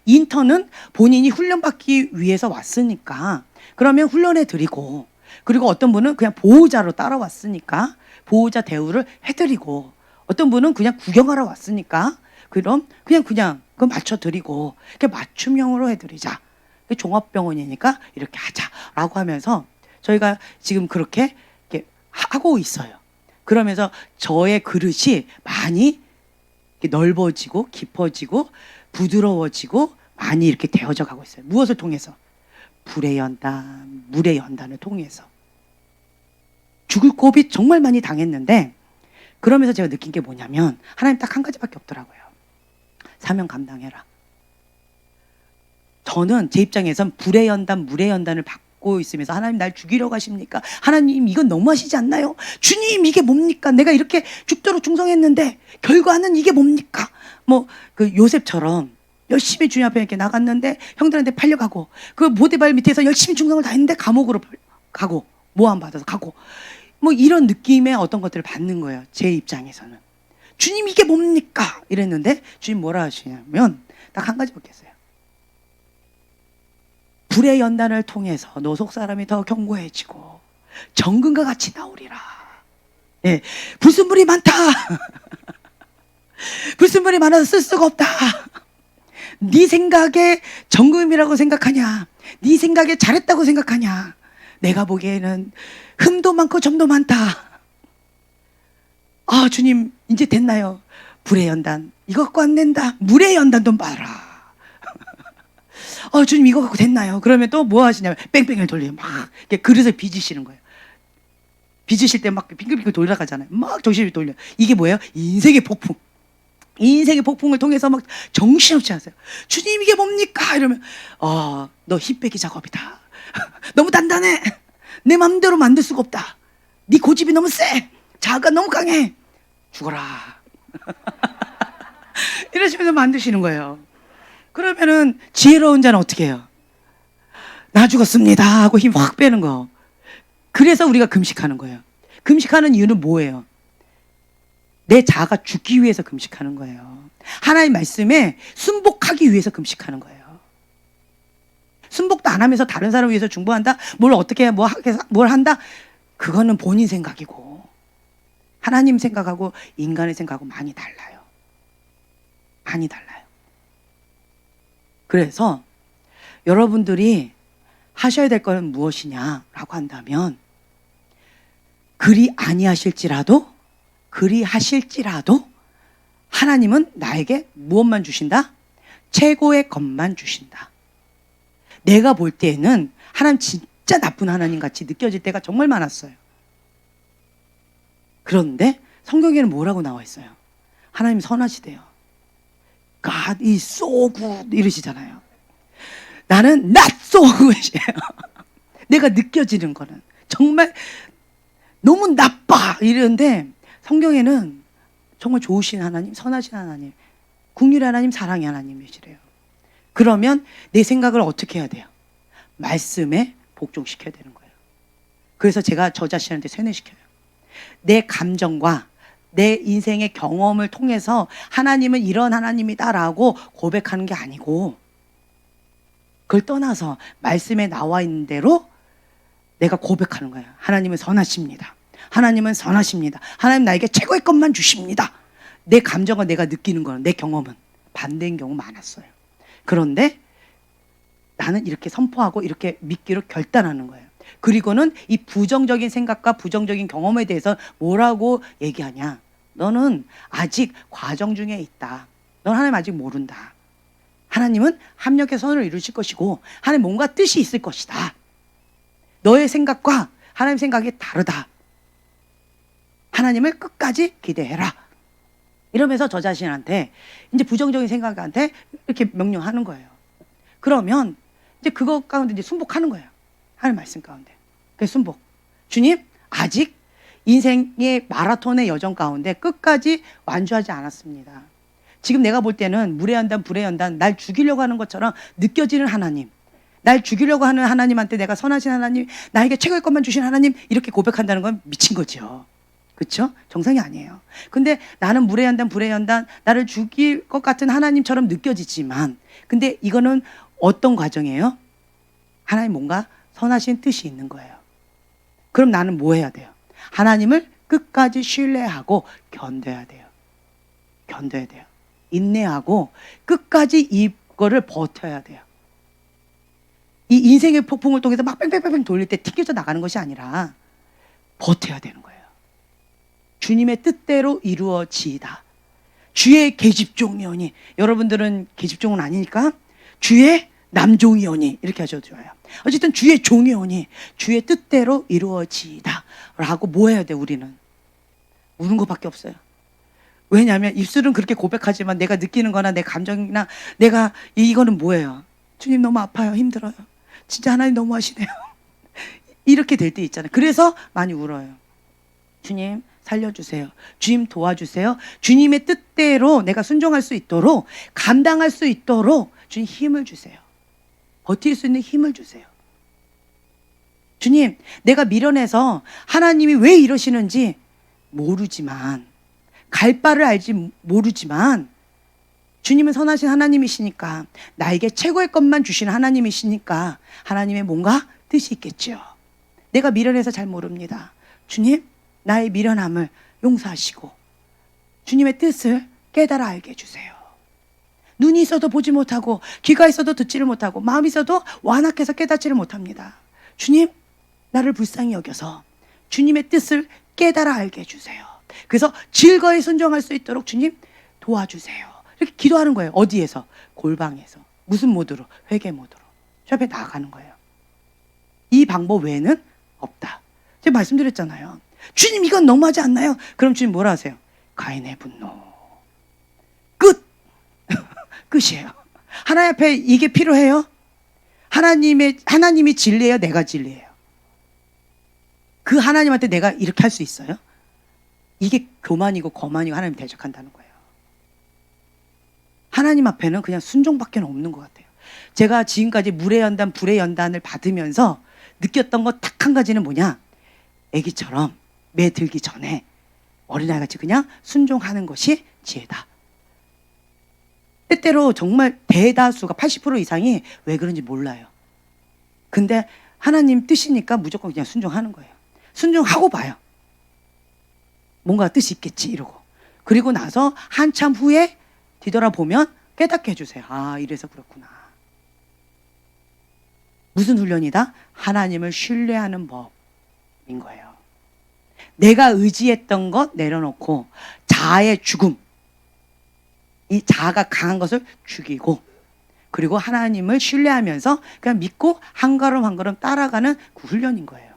인턴은 본인이 훈련받기 위해서 왔으니까 그러면 훈련해드리고, 그리고 어떤 분은 그냥 보호자로 따라왔으니까 보호자 대우를 해드리고, 어떤 분은 그냥 구경하러 왔으니까 그럼 그냥 그거 맞춰드리고, 이렇게 맞춤형으로 해드리자. 종합병원이니까 이렇게 하자라고 하면서 저희가 지금 그렇게 이렇게 하고 있어요. 그러면서 저의 그릇이 많이 넓어지고 깊어지고 부드러워지고 많이 이렇게 되어져 가고 있어요. 무엇을 통해서? 불의 연단, 물의 연단을 통해서. 죽을 고비 정말 많이 당했는데, 그러면서 제가 느낀 게 뭐냐면, 하나님 딱 한 가지밖에 없더라고요. 사명 감당해라. 저는 제 입장에선 불의 연단, 물의 연단을 받고 있으면서, 하나님 날 죽이려고 하십니까? 하나님 이건 너무하시지 않나요? 주님 이게 뭡니까? 내가 이렇게 죽도록 충성했는데 결과는 이게 뭡니까? 뭐 그 요셉처럼 열심히 주님 앞에 이렇게 나갔는데 형들한테 팔려가고, 그 보디발 밑에서 열심히 충성을 다했는데 감옥으로 가고, 모함 받아서 가고, 뭐 이런 느낌의 어떤 것들을 받는 거예요. 제 입장에서는 주님 이게 뭡니까? 이랬는데 주님 뭐라 하시냐면 딱 한 가지밖에 했어요. 불의 연단을 통해서 너 속사람이 더 견고해지고 정금과 같이 나오리라. 예, 불순물이 많다. 불순물이 많아서 쓸 수가 없다. 네 생각에 정금이라고 생각하냐? 네 생각에 잘했다고 생각하냐? 내가 보기에는 흠도 많고 점도 많다. 주님 이제 됐나요? 불의 연단 이거 갖고 안 된다. 물의 연단 좀 봐라. 주님 이거 갖고 됐나요? 그러면 또 뭐 하시냐면 뺑뺑이를 돌려요. 막 이렇게 그릇을 빚으시는 거예요. 빚으실 때 막 빙글빙글 돌아가잖아요. 막 정신이 돌려. 이게 뭐예요? 인생의 폭풍. 인생의 폭풍을 통해서 막 정신없이 하세요. 주님 이게 뭡니까? 이러면 너 힘 빼기 작업이다. 너무 단단해. 내 맘대로 만들 수가 없다. 네 고집이 너무 세. 자아가 너무 강해. 죽어라. 이러시면서 만드시는 거예요. 그러면은 지혜로운 자는 어떻게 해요? 나 죽었습니다 하고 힘 확 빼는 거. 그래서 우리가 금식하는 거예요. 금식하는 이유는 뭐예요? 내 자아가 죽기 위해서 금식하는 거예요. 하나님 말씀에 순복하기 위해서 금식하는 거예요. 순복도 안 하면서 다른 사람을 위해서 중보한다? 뭘 어떻게 뭘 한다? 그거는 본인 생각이고 하나님 생각하고 인간의 생각하고 많이 달라요. 많이 달라요. 그래서 여러분들이 하셔야 될 것은 무엇이냐라고 한다면 그리 하실지라도 하나님은 나에게 무엇만 주신다? 최고의 것만 주신다. 내가 볼 때에는 하나님 진짜 나쁜 하나님 같이 느껴질 때가 정말 많았어요. 그런데 성경에는 뭐라고 나와 있어요? 하나님 선하시대요. God is so good 이러시잖아요. 나는 not so good이에요. 내가 느껴지는 거는 정말 너무 나빠 이러는데 성경에는 정말 좋으신 하나님, 선하신 하나님, 긍휼의 하나님, 사랑의 하나님이시래요. 그러면 내 생각을 어떻게 해야 돼요? 말씀에 복종시켜야 되는 거예요. 그래서 제가 저 자신한테 세뇌시켜요. 내 감정과 내 인생의 경험을 통해서 하나님은 이런 하나님이다라고 고백하는 게 아니고 그걸 떠나서 말씀에 나와 있는 대로 내가 고백하는 거예요. 하나님은 선하십니다. 하나님은 선하십니다. 하나님 나에게 최고의 것만 주십니다. 내 감정과 내가 느끼는 거는, 내 경험은 반대인 경우 많았어요. 그런데 나는 이렇게 선포하고 이렇게 믿기로 결단하는 거예요. 그리고는 이 부정적인 생각과 부정적인 경험에 대해서 뭐라고 얘기하냐? 너는 아직 과정 중에 있다. 넌 하나님 아직 모른다. 하나님은 합력의 선을 이루실 것이고 하나님 뭔가 뜻이 있을 것이다. 너의 생각과 하나님 생각이 다르다. 하나님을 끝까지 기대해라. 이러면서 저 자신한테 이제 부정적인 생각한테 이렇게 명령하는 거예요. 그러면 이제 그거 가운데 이제 순복하는 거예요. 하나님 말씀 가운데. 그래서 순복. 주님, 아직 인생의 마라톤의 여정 가운데 끝까지 완주하지 않았습니다. 지금 내가 볼 때는 무례한단 불례한단 날 죽이려고 하는 것처럼 느껴지는 하나님, 날 죽이려고 하는 하나님한테 내가 선하신 하나님, 나에게 최고의 것만 주신 하나님 이렇게 고백한다는 건 미친 거죠. 그렇죠? 정상이 아니에요. 근데 나는 무례한단 불례한단 나를 죽일 것 같은 하나님처럼 느껴지지만 근데 이거는 어떤 과정이에요? 하나님 뭔가 선하신 뜻이 있는 거예요. 그럼 나는 뭐 해야 돼요? 하나님을 끝까지 신뢰하고 견뎌야 돼요. 견뎌야 돼요. 인내하고 끝까지 이거를 버텨야 돼요. 이 인생의 폭풍을 통해서 막 뺑뺑뺑뺑 돌릴 때 튕겨져 나가는 것이 아니라 버텨야 되는 거예요. 주님의 뜻대로 이루어지이다. 주의 계집종이오니. 여러분들은 계집종은 아니니까 주의 남종이오니 이렇게 하셔도 좋아요. 어쨌든 주의 종이오니 주의 뜻대로 이루어지이다 라고 뭐 해야 돼? 우리는 우는 것밖에 없어요. 왜냐하면 입술은 그렇게 고백하지만 내가 느끼는 거나 내 감정이나 내가 이거는 뭐예요? 주님 너무 아파요. 힘들어요. 진짜 하나님 너무 하시네요. 이렇게 될 때 있잖아요. 그래서 많이 울어요. 주님 살려주세요. 주님 도와주세요. 주님의 뜻대로 내가 순종할 수 있도록 감당할 수 있도록 주님 힘을 주세요. 버틸 수 있는 힘을 주세요. 주님, 내가 미련해서 하나님이 왜 이러시는지 모르지만 갈 바를 알지 모르지만 주님은 선하신 하나님이시니까 나에게 최고의 것만 주시는 하나님이시니까 하나님의 뭔가 뜻이 있겠죠. 내가 미련해서 잘 모릅니다. 주님, 나의 미련함을 용서하시고 주님의 뜻을 깨달아 알게 해주세요. 눈이 있어도 보지 못하고 귀가 있어도 듣지를 못하고 마음이 있어도 완악해서 깨닫지를 못합니다. 주님, 나를 불쌍히 여겨서 주님의 뜻을 깨달아 알게 해주세요. 그래서 즐거이 순종할 수 있도록 주님 도와주세요. 이렇게 기도하는 거예요. 어디에서? 골방에서. 무슨 모드로? 회개 모드로. 주 앞에 나아가는 거예요. 이 방법 외에는 없다. 제가 말씀드렸잖아요. 주님 이건 너무하지 않나요? 그럼 주님 뭐라 하세요? 가인의 분노. 끝. 끝이에요. 하나님 앞에 이게 필요해요? 하나님이 진리예요? 내가 진리예요? 그 하나님한테 내가 이렇게 할 수 있어요? 이게 교만이고 거만이고 하나님 대적한다는 거예요. 하나님 앞에는 그냥 순종밖에 없는 것 같아요. 제가 지금까지 무례연단, 불의연단을 받으면서 느꼈던 것 딱 한 가지는 뭐냐? 애기처럼 매 들기 전에 어린아이같이 그냥 순종하는 것이 지혜다. 때때로 정말 대다수가 80% 이상이 왜 그런지 몰라요. 근데 하나님 뜻이니까 무조건 그냥 순종하는 거예요. 순종하고 봐요. 뭔가 뜻이 있겠지 이러고. 그리고 나서 한참 후에 뒤돌아보면 깨닫게 해주세요. 아, 이래서 그렇구나. 무슨 훈련이다? 하나님을 신뢰하는 법인 거예요. 내가 의지했던 것 내려놓고 자아의 죽음, 이 자아가 강한 것을 죽이고, 그리고 하나님을 신뢰하면서 그냥 믿고 한 걸음 한 걸음 따라가는 그 훈련인 거예요.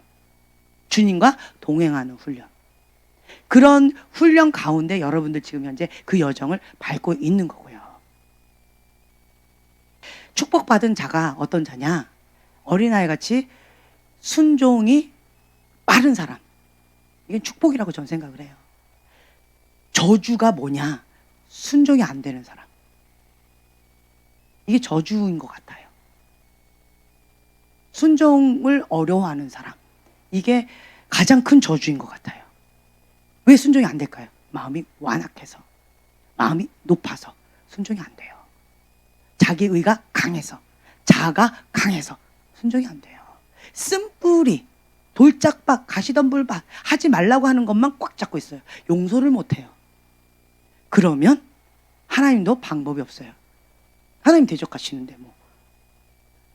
주님과 동행하는 훈련. 그런 훈련 가운데 여러분들 지금 현재 그 여정을 밟고 있는 거고요. 축복받은 자가 어떤 자냐? 어린아이 같이 순종이 빠른 사람. 이건 축복이라고 저는 생각을 해요. 저주가 뭐냐? 순종이 안 되는 사람. 이게 저주인 것 같아요. 순종을 어려워하는 사람. 이게 가장 큰 저주인 것 같아요. 왜 순종이 안 될까요? 마음이 완악해서, 마음이 높아서 순종이 안 돼요. 자기 의가 강해서, 자아가 강해서 순종이 안 돼요. 쓴뿌리, 돌짝박, 가시덤불박 하지 말라고 하는 것만 꽉 잡고 있어요. 용서를 못 해요. 그러면 하나님도 방법이 없어요. 하나님 대적하시는데 뭐.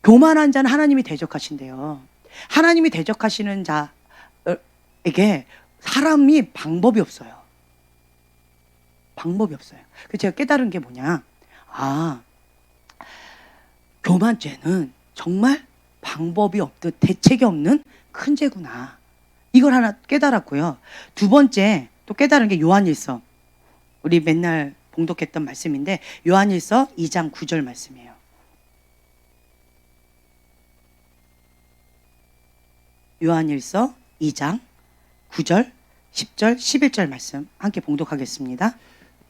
교만한 자는 하나님이 대적하신대요. 하나님이 대적하시는 자에게 사람이 방법이 없어요. 방법이 없어요. 그래서 제가 깨달은 게 뭐냐? 아, 교만죄는 정말 방법이 없듯 대책이 없는 큰 죄구나. 이걸 하나 깨달았고요. 두 번째 또 깨달은 게 요한일서. 우리 맨날 봉독했던 말씀인데 요한일서 2장 9절 말씀이에요. 요한일서 2장 9절, 10절, 11절 말씀 함께 봉독하겠습니다.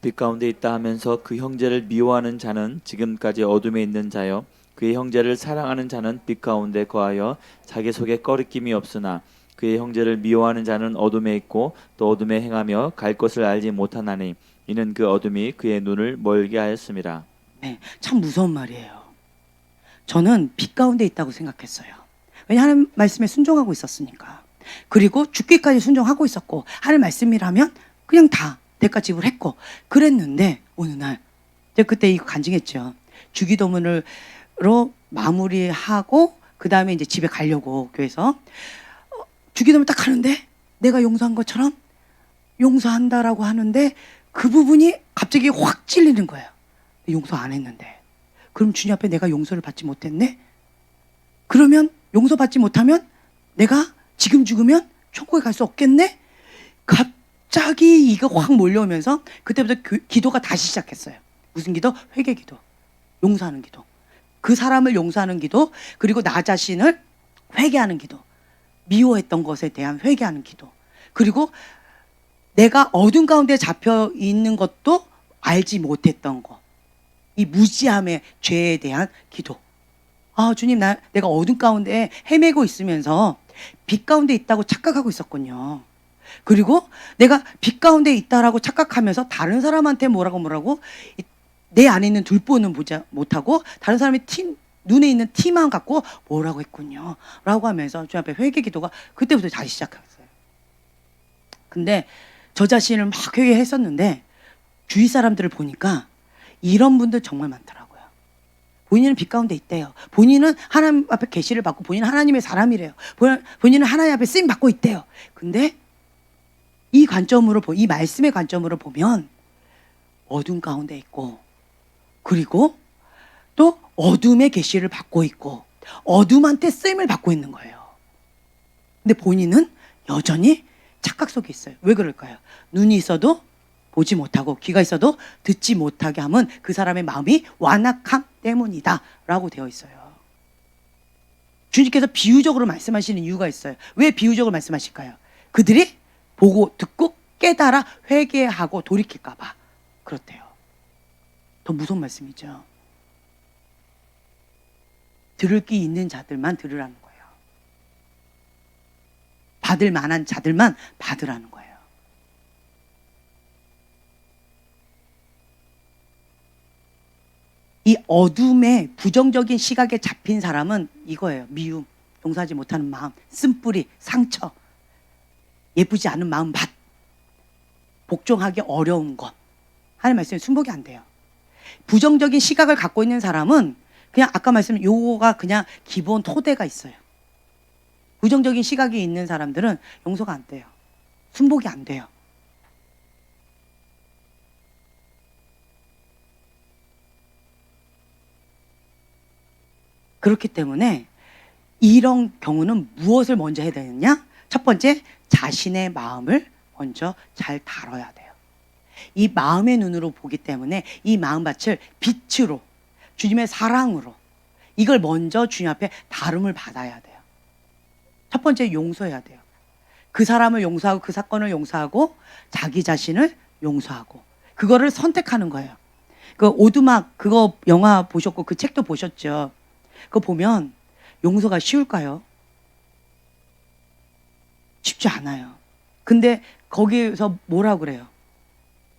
빛 가운데 있다 하면서 그 형제를 미워하는 자는 지금까지 어둠에 있는 자요, 그의 형제를 사랑하는 자는 빛 가운데 거하여 자기 속에 꺼리낌이 없으나 그의 형제를 미워하는 자는 어둠에 있고 또 어둠에 행하며 갈 것을 알지 못하나니 이는 그 어둠이 그의 눈을 멀게 하였습니다. 네, 참 무서운 말이에요. 저는 빛 가운데 있다고 생각했어요. 왜냐하면 하나님 말씀에 순종하고 있었으니까. 그리고 죽기까지 순종하고 있었고 하나님 말씀이라면 그냥 다 대가 지불했고 그랬는데 어느 날 제가 그때 이거 간증했죠. 주기도문으로 마무리하고 그 다음에 이제 집에 가려고 교회에서 주기도문 딱 하는데 내가 용서한 것처럼 용서한다라고 하는데 그 부분이 갑자기 확 찔리는 거예요. 용서 안 했는데. 그럼 주님 앞에 내가 용서를 받지 못했네? 그러면 용서받지 못하면 내가 지금 죽으면 천국에 갈 수 없겠네? 갑자기 이거 확 몰려오면서 그때부터 기도가 다시 시작했어요. 무슨 기도? 회개 기도. 용서하는 기도. 그 사람을 용서하는 기도, 그리고 나 자신을 회개하는 기도. 미워했던 것에 대한 회개하는 기도. 그리고 내가 어둠 가운데 잡혀 있는 것도 알지 못했던 것. 이 무지함의 죄에 대한 기도. 아, 주님, 내가 어둠 가운데 헤매고 있으면서 빛 가운데 있다고 착각하고 있었군요. 그리고 내가 빛 가운데 있다라고 착각하면서 다른 사람한테 뭐라고 내 안에 있는 둘보는 보지 못하고 다른 사람의 눈에 있는 티만 갖고 뭐라고 했군요. 라고 하면서 주님 앞에 회개 기도가 그때부터 다시 시작했어요. 근데 저 자신을 막 회개했었는데 주위 사람들을 보니까 이런 분들 정말 많더라고요. 본인은 빛 가운데 있대요. 본인은 하나님 앞에 계시를 받고 본인은 하나님의 사람이래요. 본인은 하나님 앞에 쓰임 받고 있대요. 근데 이 관점으로 이 말씀의 관점으로 보면 어둠 가운데 있고 그리고 또 어둠의 계시를 받고 있고 어둠한테 쓰임을 받고 있는 거예요. 근데 본인은 여전히 착각 속에 있어요. 왜 그럴까요? 눈이 있어도 보지 못하고 귀가 있어도 듣지 못하게 함은 그 사람의 마음이 완악함 때문이다 라고 되어 있어요. 주님께서 비유적으로 말씀하시는 이유가 있어요. 왜 비유적으로 말씀하실까요? 그들이 보고 듣고 깨달아 회개하고 돌이킬까 봐 그렇대요. 더 무서운 말씀이죠. 들을 귀 있는 자들만 들으라는 거예요. 받을 만한 자들만 받으라는 거예요. 이 어둠의 부정적인 시각에 잡힌 사람은 이거예요. 미움. 용서하지 못하는 마음, 쓴뿌리, 상처, 예쁘지 않은 마음, 맛, 복종하기 어려운 것. 하나님 말씀에 순복이 안 돼요. 부정적인 시각을 갖고 있는 사람은 그냥 아까 말씀 요거가 그냥 기본 토대가 있어요. 부정적인 시각이 있는 사람들은 용서가 안 돼요. 순복이 안 돼요. 그렇기 때문에 이런 경우는 무엇을 먼저 해야 되느냐? 첫 번째, 자신의 마음을 먼저 잘 다뤄야 돼요. 이 마음의 눈으로 보기 때문에 이 마음밭을 빛으로, 주님의 사랑으로 이걸 먼저 주님 앞에 다름을 받아야 돼요. 첫 번째, 용서해야 돼요. 그 사람을 용서하고 그 사건을 용서하고 자기 자신을 용서하고 그거를 선택하는 거예요. 그 오두막 그거 영화 보셨고 그 책도 보셨죠? 그거 보면 용서가 쉬울까요? 쉽지 않아요. 근데 거기에서 뭐라고 그래요?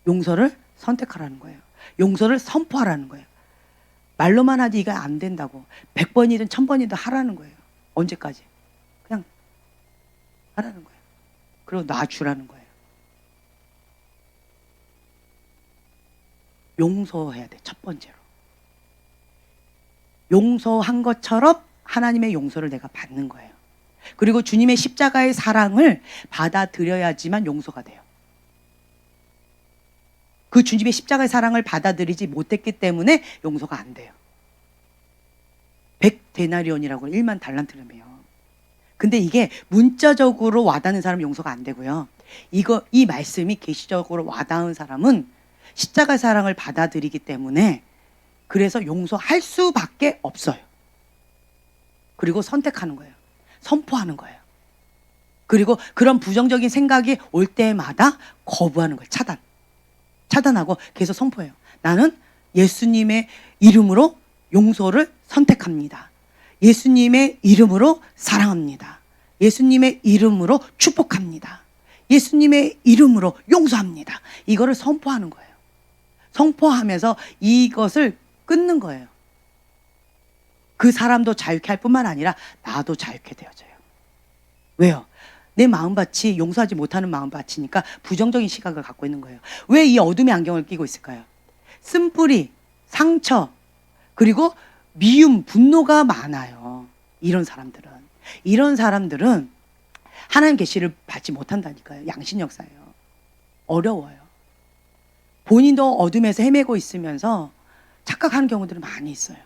용서를 선택하라는 거예요. 용서를 선포하라는 거예요. 말로만 하지 이게 안 된다고. 100번이든 1000번이든 하라는 거예요. 언제까지? 그냥 하라는 거예요. 그리고 놔주라는 거예요. 용서해야 돼, 첫 번째로. 용서한 것처럼 하나님의 용서를 내가 받는 거예요. 그리고 주님의 십자가의 사랑을 받아들여야지만 용서가 돼요. 그 주님의 십자가의 사랑을 받아들이지 못했기 때문에 용서가 안 돼요. 100데나리온이라고 1만 달란트라며요. 근데 이게 문자적으로 와닿는 사람은 용서가 안 되고요. 이 말씀이 계시적으로 와닿은 사람은 십자가의 사랑을 받아들이기 때문에 그래서 용서할 수밖에 없어요. 그리고 선택하는 거예요. 선포하는 거예요. 그리고 그런 부정적인 생각이 올 때마다 거부하는 거예요. 차단하고 계속 선포해요. 나는 예수님의 이름으로 용서를 선택합니다. 예수님의 이름으로 사랑합니다. 예수님의 이름으로 축복합니다. 예수님의 이름으로 용서합니다. 이거를 선포하는 거예요. 선포하면서 이것을 끊는 거예요. 그 사람도 자유케 할 뿐만 아니라 나도 자유케 되어져요. 왜요? 내 마음밭이 용서하지 못하는 마음밭이니까 부정적인 시각을 갖고 있는 거예요. 왜 이 어둠의 안경을 끼고 있을까요? 쓴뿌리, 상처, 그리고 미움, 분노가 많아요. 이런 사람들은 하나님 계시를 받지 못한다니까요. 양심 역사예요. 어려워요. 본인도 어둠에서 헤매고 있으면서 착각하는 경우들이 많이 있어요.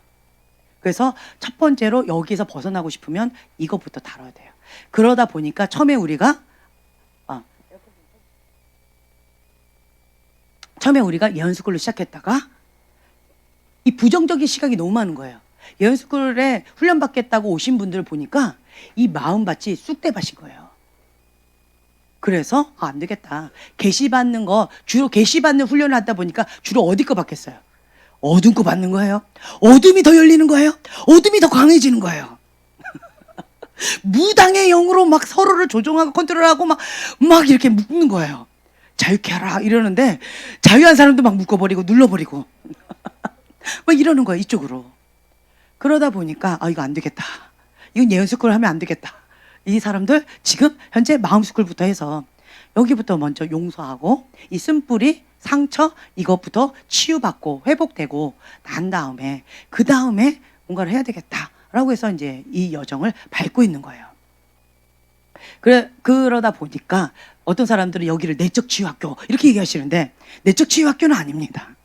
그래서 첫 번째로 여기서 벗어나고 싶으면 이것부터 다뤄야 돼요. 그러다 보니까 처음에 우리가 예언스쿨로 시작했다가 이 부정적인 시각이 너무 많은 거예요. 예언스쿨에 훈련받겠다고 오신 분들을 보니까 이 마음밭이 쑥대밭인 거예요. 그래서 안 되겠다. 계시받는 거 주로 계시받는 훈련을 하다 보니까 주로 어디 거 받겠어요? 어둠 거 받는 거예요. 어둠이 더 열리는 거예요. 어둠이 더 강해지는 거예요. 무당의 영으로 막 서로를 조종하고 컨트롤하고 막 이렇게 묶는 거예요. 자유케 하라 이러는데 자유한 사람도 막 묶어버리고 눌러버리고 막 이러는 거예요. 이쪽으로. 그러다 보니까 이거 안 되겠다. 이건 예언스쿨 하면 안 되겠다. 이 사람들 지금 현재 마음스쿨부터 해서 여기부터 먼저 용서하고 이 쓴뿌리 상처 이것부터 치유받고 회복되고 난 다음에 그 다음에 뭔가를 해야 되겠다라고 해서 이제 이 여정을 밟고 있는 거예요. 그러다 보니까 어떤 사람들은 여기를 내적 치유학교 이렇게 얘기하시는데 내적 치유학교는 아닙니다.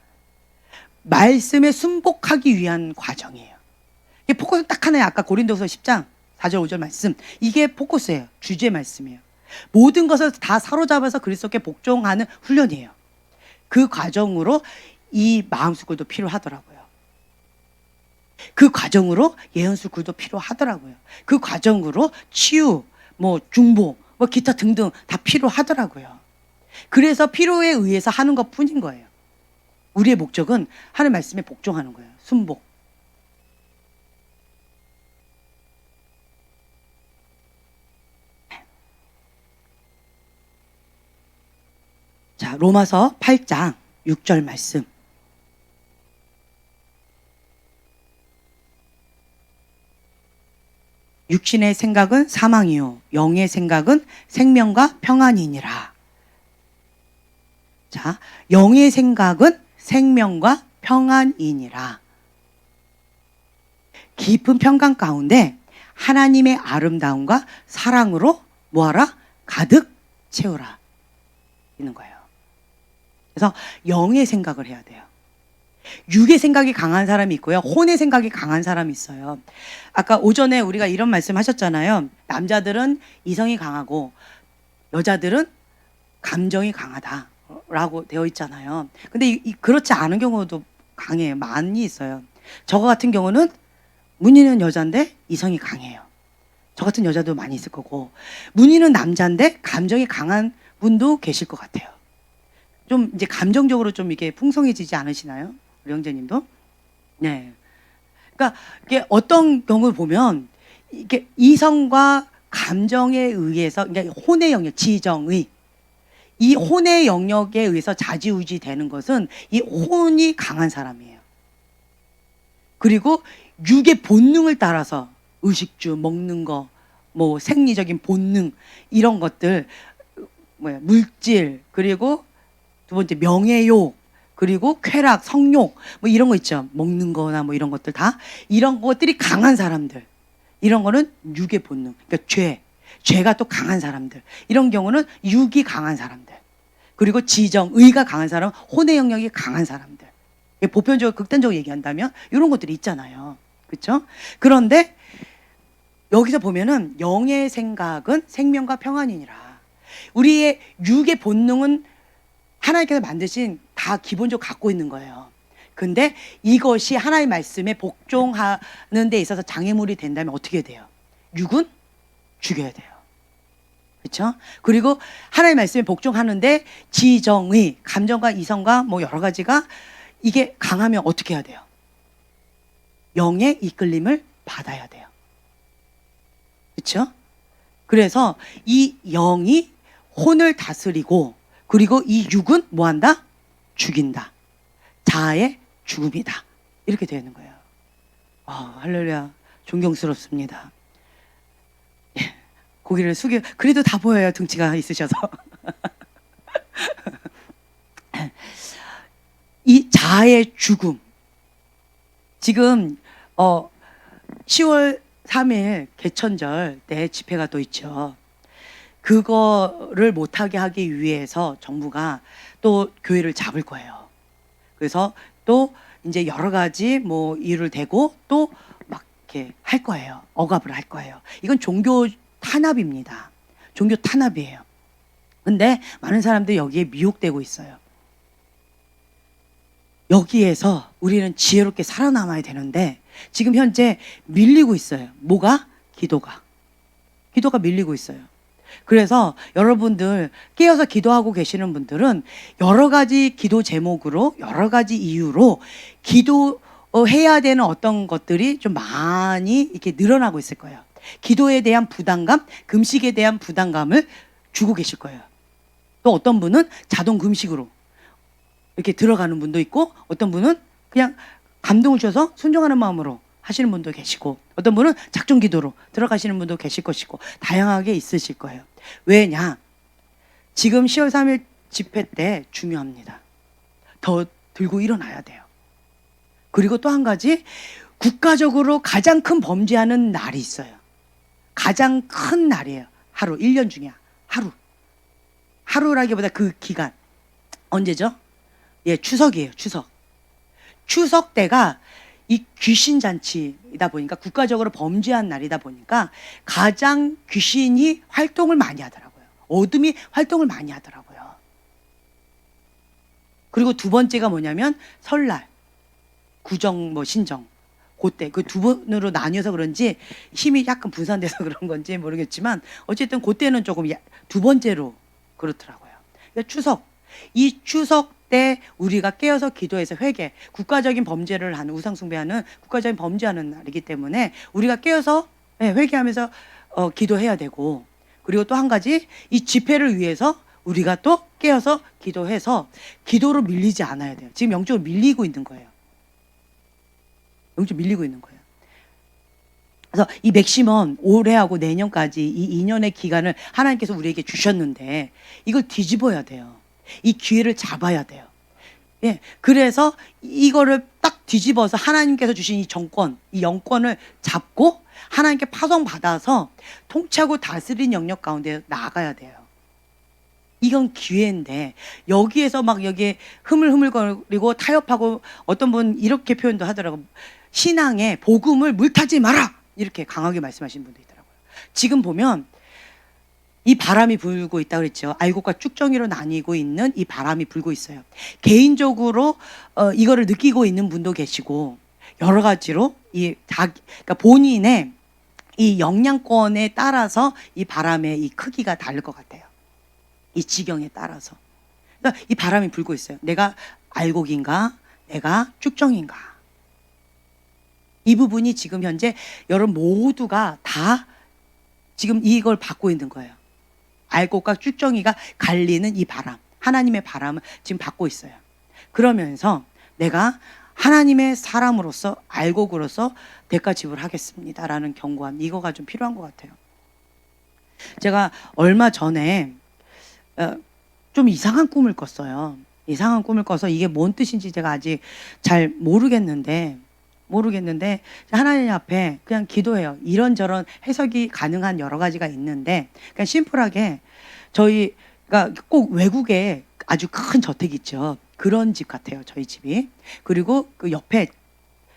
말씀에 순복하기 위한 과정이에요. 이게 포커스 딱 하나예요. 아까 고린도서 10장 4절 5절 말씀 이게 포커스예요. 주제 말씀이에요. 모든 것을 다 사로잡아서 그리스도께 복종하는 훈련이에요. 그 과정으로 이 마음스쿨도 필요하더라고요. 그 과정으로 예언스쿨도 필요하더라고요. 그 과정으로 치유, 중보, 기타 등등 다 필요하더라고요. 그래서 필요에 의해서 하는 것 뿐인 거예요. 우리의 목적은 하나님 말씀에 복종하는 거예요. 순복. 자, 로마서 8장 6절 말씀. 육신의 생각은 사망이요 영의 생각은 생명과 평안이니라. 자, 영의 생각은 생명과 평안이니라. 깊은 평강 가운데 하나님의 아름다움과 사랑으로 뭐하라? 가득 채우라. 있는 거예요. 그래서 영의 생각을 해야 돼요. 육의 생각이 강한 사람이 있고요. 혼의 생각이 강한 사람이 있어요. 아까 오전에 우리가 이런 말씀 하셨잖아요. 남자들은 이성이 강하고 여자들은 감정이 강하다라고 되어 있잖아요. 근데 그렇지 않은 경우도 강해요. 많이 있어요. 저 같은 경우는 문희는 여자인데 이성이 강해요. 저 같은 여자도 많이 있을 거고, 문희는 남자인데 감정이 강한 분도 계실 것 같아요. 좀 이제 감정적으로 좀 이게 풍성해지지 않으시나요? 우리 형제님도? 네. 그러니까 이게 어떤 경우를 보면 이게 이성과 감정에 의해서, 그러니까 혼의 영역, 지정의, 이 혼의 영역에 의해서 좌지우지 되는 것은 이 혼이 강한 사람이에요. 그리고 육의 본능을 따라서 의식주, 먹는 거, 뭐 생리적인 본능, 이런 것들, 물질, 그리고 두 번째 명예욕, 그리고 쾌락, 성욕, 뭐 이런 거 있죠. 먹는 거나 뭐 이런 것들 다. 이런 것들이 강한 사람들. 이런 거는 육의 본능. 그러니까 죄가 또 강한 사람들. 이런 경우는 육이 강한 사람들. 그리고 지정, 의가 강한 사람, 혼의 영역이 강한 사람들. 보편적으로, 극단적으로 얘기한다면 이런 것들이 있잖아요. 그렇죠? 그런데 여기서 보면은 영의 생각은 생명과 평안이니라. 우리의 육의 본능은 하나님께서 만드신 다 기본적으로 갖고 있는 거예요. 근데 이것이 하나님의 말씀에 복종하는 데 있어서 장애물이 된다면 어떻게 돼요? 육은 죽여야 돼요. 그렇죠? 그리고 하나님의 말씀에 복종하는데 지정의, 감정과 이성과 뭐 여러 가지가 이게 강하면 어떻게 해야 돼요? 영의 이끌림을 받아야 돼요. 그렇죠? 그래서 이 영이 혼을 다스리고, 그리고 이 육은 뭐한다? 죽인다. 자아의 죽음이다. 이렇게 되는 거예요. 할렐루야. 존경스럽습니다. 예, 고개를 숙여, 그래도 다 보여요. 등치가 있으셔서. 이 자아의 죽음. 지금 10월 3일 개천절 때 집회가 또 있죠. 그거를 못하게 하기 위해서 정부가 또 교회를 잡을 거예요. 그래서 또 이제 여러 가지 뭐 이유를 대고 또 막 이렇게 할 거예요. 억압을 할 거예요. 이건 종교 탄압입니다. 종교 탄압이에요. 근데 많은 사람들이 여기에 미혹되고 있어요. 여기에서 우리는 지혜롭게 살아남아야 되는데 지금 현재 밀리고 있어요. 뭐가? 기도가 밀리고 있어요. 그래서 여러분들 깨어서 기도하고 계시는 분들은 여러 가지 기도 제목으로, 여러 가지 이유로 기도해야 되는 어떤 것들이 좀 많이 이렇게 늘어나고 있을 거예요. 기도에 대한 부담감, 금식에 대한 부담감을 주고 계실 거예요. 또 어떤 분은 자동 금식으로 이렇게 들어가는 분도 있고, 어떤 분은 그냥 감동을 주셔서 순종하는 마음으로 하시는 분도 계시고, 어떤 분은 작정 기도로 들어가시는 분도 계실 것이고, 다양하게 있으실 거예요. 왜냐? 지금 10월 3일 집회 때 중요합니다. 더 들고 일어나야 돼요. 그리고 또 한 가지, 국가적으로 가장 큰 범죄하는 날이 있어요. 가장 큰 날이에요. 하루, 1년 중에 하루. 하루라기보다 그 기간. 언제죠? 예, 추석이에요. 추석 때가 이 귀신 잔치이다 보니까, 국가적으로 범죄한 날이다 보니까 가장 귀신이 활동을 많이 하더라고요. 어둠이 활동을 많이 하더라고요. 그리고 두 번째가 뭐냐면 설날, 구정, 뭐 신정, 그때 그 두 번으로 나뉘어서 그런지 힘이 약간 분산돼서 그런 건지 모르겠지만 어쨌든 그때는 조금 두 번째로 그렇더라고요. 그러니까 이 추석 때 우리가 깨어서 기도해서 회개, 국가적인 범죄를 하는, 우상숭배하는 국가적인 범죄하는 날이기 때문에 우리가 깨어서 회개하면서 기도해야 되고, 그리고 또 한 가지, 이 집회를 위해서 우리가 또 깨어서 기도해서 기도로 밀리지 않아야 돼요. 지금 영적으로 밀리고 있는 거예요. 영적으로 밀리고 있는 거예요. 그래서 이 맥시멈 올해하고 내년까지 이 2년의 기간을 하나님께서 우리에게 주셨는데 이걸 뒤집어야 돼요. 이 기회를 잡아야 돼요. 예, 그래서 이거를 딱 뒤집어서 하나님께서 주신 이 정권, 이 영권을 잡고 하나님께 파송받아서 통치하고 다스린 영역 가운데 나아가야 돼요. 이건 기회인데 여기에서 막 여기에 흐물흐물거리고 타협하고 어떤 분 이렇게 표현도 하더라고요. 신앙에 복음을 물타지 마라! 이렇게 강하게 말씀하시는 분도 있더라고요. 지금 보면 이 바람이 불고 있다 그랬죠. 알곡과 쭉정이로 나뉘고 있는 이 바람이 불고 있어요. 개인적으로 이거를 느끼고 있는 분도 계시고 여러 가지로 그러니까 본인의 이 영향권에 따라서 이 바람의 이 크기가 다를 것 같아요. 이 지경에 따라서. 그러니까 이 바람이 불고 있어요. 내가 알곡인가? 내가 쭉정인가? 이 부분이 지금 현재 여러분 모두가 다 지금 이걸 받고 있는 거예요. 알곡과 쭉정이가 갈리는 이 바람, 하나님의 바람을 지금 받고 있어요. 그러면서 내가 하나님의 사람으로서 알곡으로서 대가 지불하겠습니다라는 경고함, 이거가 좀 필요한 것 같아요. 제가 얼마 전에 좀 이상한 꿈을 꿨어요. 이상한 꿈을 꿔서 이게 뭔 뜻인지 제가 아직 잘 모르겠는데 하나님 앞에 그냥 기도해요. 이런저런 해석이 가능한 여러 가지가 있는데 그냥 심플하게 저희가 꼭 외국에 아주 큰 저택 있죠. 그런 집 같아요. 저희 집이. 그리고 그 옆에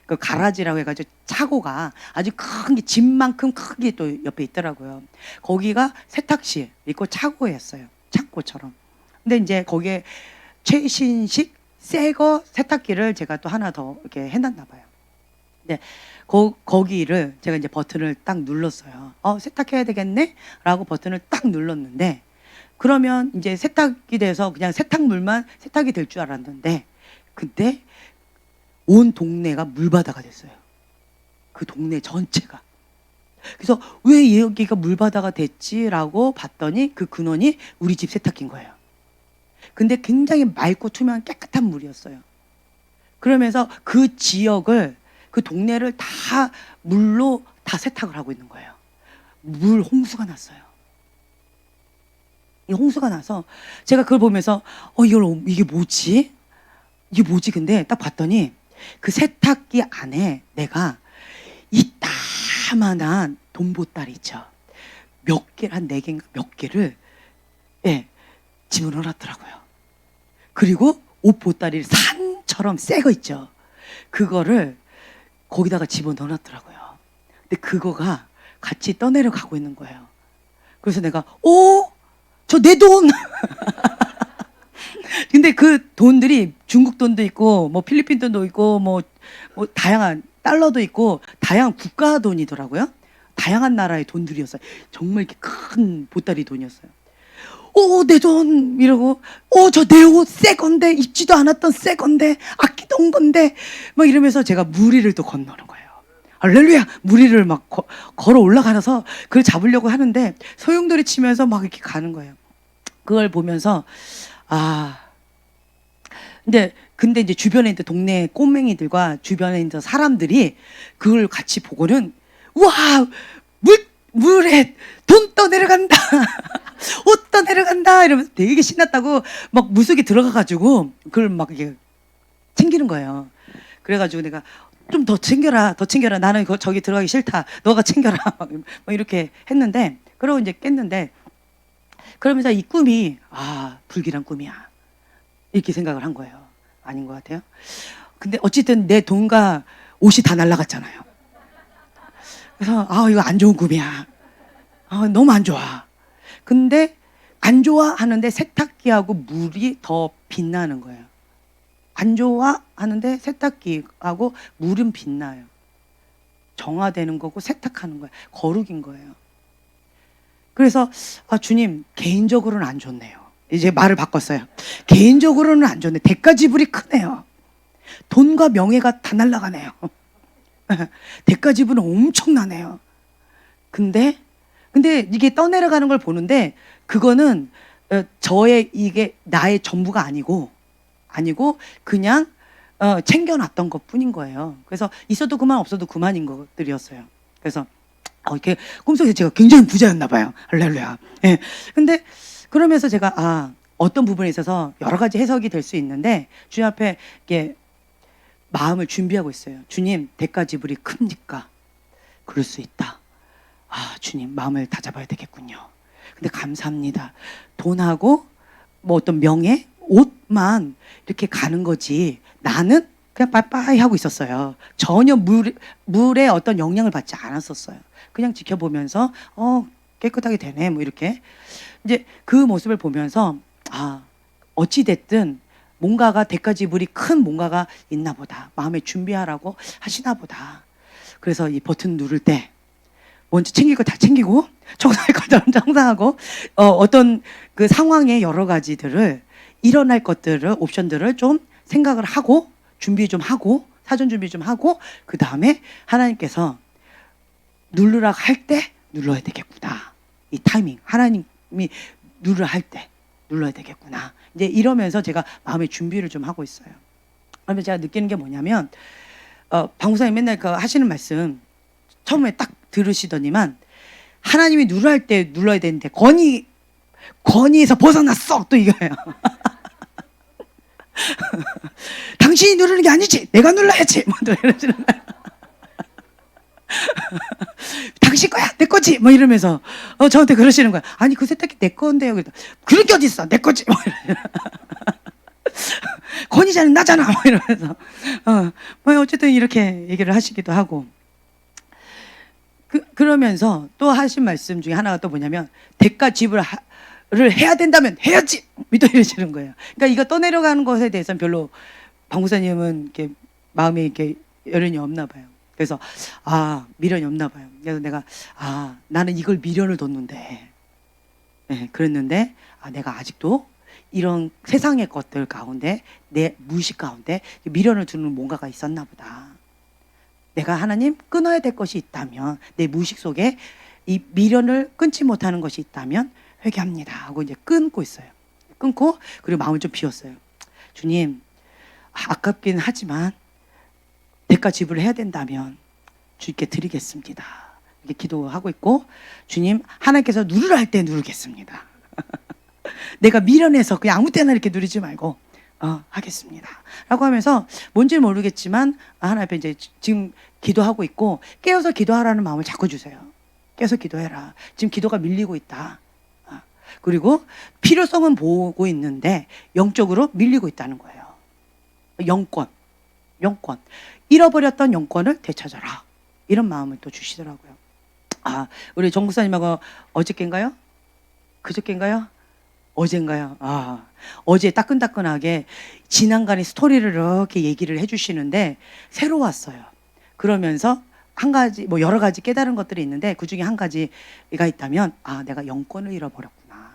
그 가라지라고 해가지고 차고가 아주 큰 게 집만큼 큰 게 또 옆에 있더라고요. 거기가 세탁실 있고 차고였어요. 창고처럼. 근데 이제 거기에 최신식 새거 세탁기를 제가 또 하나 더 이렇게 해놨나 봐요. 네, 거기를 제가 이제 버튼을 딱 눌렀어요. 세탁해야 되겠네? 라고 버튼을 딱 눌렀는데, 그러면 이제 세탁이 돼서 그냥 세탁물만 세탁이 될 줄 알았는데, 그때 온 동네가 물바다가 됐어요. 그 동네 전체가. 그래서 왜 여기가 물바다가 됐지라고 봤더니 그 근원이 우리 집 세탁기인 거예요. 근데 굉장히 맑고 투명한 깨끗한 물이었어요. 그러면서 그 지역을, 그 동네를 다 물로 다 세탁을 하고 있는 거예요. 물 홍수가 났어요. 이 홍수가 나서 제가 그걸 보면서 이게 뭐지? 이게 뭐지? 근데 딱 봤더니 그 세탁기 안에 내가 이 따만한 돈보따리 있죠. 몇 개를, 한 4개인가 몇 개를 집어넣어놨더라고요. 그리고 옷 보따리를 산처럼 새 거 있죠. 그거를 거기다가 집어넣어놨더라고요. 근데 그거가 같이 떠내려 가고 있는 거예요. 그래서 내가 저 내 돈! 근데 그 돈들이 중국 돈도 있고 뭐 필리핀 돈도 있고 뭐 다양한 달러도 있고 다양한 국가 돈이더라고요. 다양한 나라의 돈들이었어요. 정말 이렇게 큰 보따리 돈이었어요. 내 돈! 이러고, 저 내 옷 새 건데, 입지도 않았던 새 건데, 아끼던 건데, 막 이러면서 제가 무리를 또 건너는 거예요. 할렐루야! 무리를 막 걸어 올라가서 그걸 잡으려고 하는데, 소용돌이 치면서 막 이렇게 가는 거예요. 그걸 보면서, 근데 이제 주변에 있는 동네 꼬맹이들과 주변에 있는 사람들이 그걸 같이 보고는, 와! 물에 돈 떠내려간다! 옷 떠내려간다! 이러면서 되게 신났다고 막 물속에 들어가가지고 그걸 막 이렇게 챙기는 거예요. 그래가지고 내가 좀 더 챙겨라. 나는 저기 들어가기 싫다. 너가 챙겨라. 막 이렇게 했는데, 그러고 이제 깼는데, 그러면서 이 꿈이, 불길한 꿈이야. 이렇게 생각을 한 거예요. 아닌 것 같아요. 근데 어쨌든 내 돈과 옷이 다 날아갔잖아요. 그래서 이거 안 좋은 꿈이야. 너무 안 좋아. 근데 안 좋아 하는데 세탁기하고 물이 더 빛나는 거예요. 안 좋아 하는데 세탁기하고 물은 빛나요. 정화되는 거고 세탁하는 거예요. 거룩인 거예요. 그래서 주님, 개인적으로는 안 좋네요. 이제 말을 바꿨어요. 개인적으로는 안 좋네. 대가 지불이 크네요. 돈과 명예가 다 날아가네요. 대가 지불은 엄청나네요. 근데 이게 떠내려가는 걸 보는데, 그거는 이게 나의 전부가 아니고 그냥 챙겨놨던 것 뿐인 거예요. 그래서 있어도 그만 없어도 그만인 것들이었어요. 그래서 이렇게 꿈속에서 제가 굉장히 부자였나 봐요. 할렐루야. 예. 근데 그러면서 제가 어떤 부분에 있어서 여러 가지 해석이 될 수 있는데 주님 앞에 이게 마음을 준비하고 있어요. 주님, 대가 지불이 큽니까? 그럴 수 있다. 주님, 마음을 다잡아야 되겠군요. 근데 감사합니다. 돈하고 뭐 어떤 명예, 옷만 이렇게 가는 거지 나는 그냥 빠빠이 하고 있었어요. 전혀 물에 어떤 영향을 받지 않았었어요. 그냥 지켜보면서 깨끗하게 되네 뭐 이렇게 이제 그 모습을 보면서 어찌 됐든 뭔가가 대가 지불이 큰 뭔가가 있나 보다. 마음에 준비하라고 하시나 보다. 그래서 이 버튼 누를 때 먼저 챙길 거 다 챙기고 청소할 거 다 청소하고 어떤 그 상황의 여러 가지들을 일어날 것들을 옵션들을 좀 생각을 하고 준비 좀 하고 사전 준비 좀 하고 그 다음에 하나님께서 누르라 할 때 눌러야 되겠구나. 이 타이밍 하나님이 누르라 할 때 눌러야 되겠구나. 이제 이러면서 제가 마음의 준비를 좀 하고 있어요. 그러면 제가 느끼는 게 뭐냐면 방구사님 맨날 그 하시는 말씀 처음에 딱 들으시더니만 하나님이 누르라 할 때 눌러야 되는데 권위에서 벗어났어 또 이거예요. 당신이 누르는 게 아니지 내가 눌러야지 뭐 이러시는 거예요. 당신 거야 내 거지 뭐 이러면서 저한테 그러시는 거야. 아니 그 세탁기 내 건데요. 그럴 게 어딨어 내 거지 뭐 권위자는 나잖아 뭐 이러면서 뭐 어쨌든 이렇게 얘기를 하시기도 하고 그러면서 또 하신 말씀 중에 하나가 또 뭐냐면 대가 지불을 해야 된다면 해야지 또 이러시는 거예요. 그러니까 이거 떠내려가는 것에 대해서는 별로 방구사님은 이렇게 마음에 이렇게 여련이 없나 봐요. 그래서 미련이 없나 봐요. 그래서 내가 나는 이걸 미련을 뒀는데 그랬는데 내가 아직도 이런 세상의 것들 가운데 내 무의식 가운데 미련을 두는 뭔가가 있었나 보다. 내가 하나님 끊어야 될 것이 있다면 내 무의식 속에 이 미련을 끊지 못하는 것이 있다면 회개합니다 하고 이제 끊고 있어요. 끊고 그리고 마음을 좀 비웠어요. 주님 아깝긴 하지만 대가 지불을 해야 된다면 주님께 드리겠습니다. 이렇게 기도하고 있고 주님 하나님께서 누르라 할 때 누르겠습니다. 내가 미련해서 그냥 아무 때나 이렇게 누리지 말고 하겠습니다 라고 하면서 뭔지 모르겠지만 하나님 앞에 이제 지금 기도하고 있고 깨어서 기도하라는 마음을 자꾸 주세요. 깨어서 기도해라. 지금 기도가 밀리고 있다. 그리고 필요성은 보고 있는데 영적으로 밀리고 있다는 거예요. 영권 잃어버렸던 영권을 되찾아라 이런 마음을 또 주시더라고요. 우리 정 목사님하고 어저께인가요? 그저께인가요? 어젠가요? 어제 따끈따끈하게 지난간의 스토리를 이렇게 얘기를 해주시는데 새로웠어요. 그러면서 한 가지 뭐 여러 가지 깨달은 것들이 있는데 그 중에 한 가지가 있다면 내가 영권을 잃어버렸구나.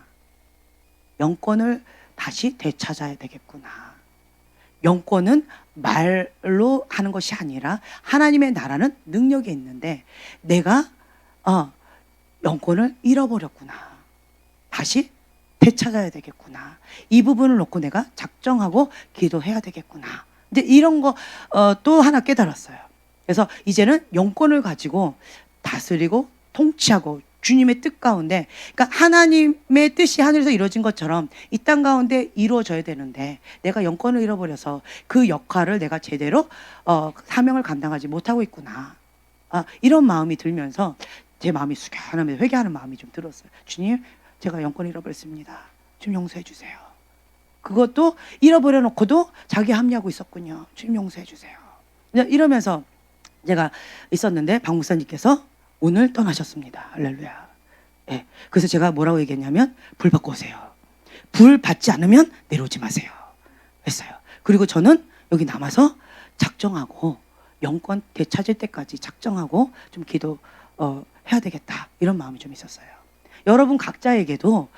영권을 다시 되찾아야 되겠구나. 영권은 말로 하는 것이 아니라 하나님의 나라는 능력이 있는데 내가 영권을 잃어버렸구나. 다시 되찾아야 되겠구나. 이 부분을 놓고 내가 작정하고 기도해야 되겠구나. 이제 이런 거 또 하나 깨달았어요. 그래서 이제는 영권을 가지고 다스리고 통치하고 주님의 뜻 가운데 그러니까 하나님의 뜻이 하늘에서 이루어진 것처럼 이 땅 가운데 이루어져야 되는데 내가 영권을 잃어버려서 그 역할을 내가 제대로 사명을 감당하지 못하고 있구나. 이런 마음이 들면서 제 마음이 숙연하면서 회개하는 마음이 좀 들었어요. 주님 제가 영권을 잃어버렸습니다. 좀 용서해 주세요. 그것도 잃어버려 놓고도 자기 합리하고 있었군요. 주님 용서해 주세요. 이러면서 제가 있었는데 박 목사님께서 오늘 떠나셨습니다. 할렐루야. 그래서 제가 뭐라고 얘기했냐면 불 받고 오세요. 불 받지 않으면 내려오지 마세요. 했어요. 그리고 저는 여기 남아서 작정하고 영권 되찾을 때까지 작정하고 좀 기도해야 되겠다. 이런 마음이 좀 있었어요. 여러분 각자에게도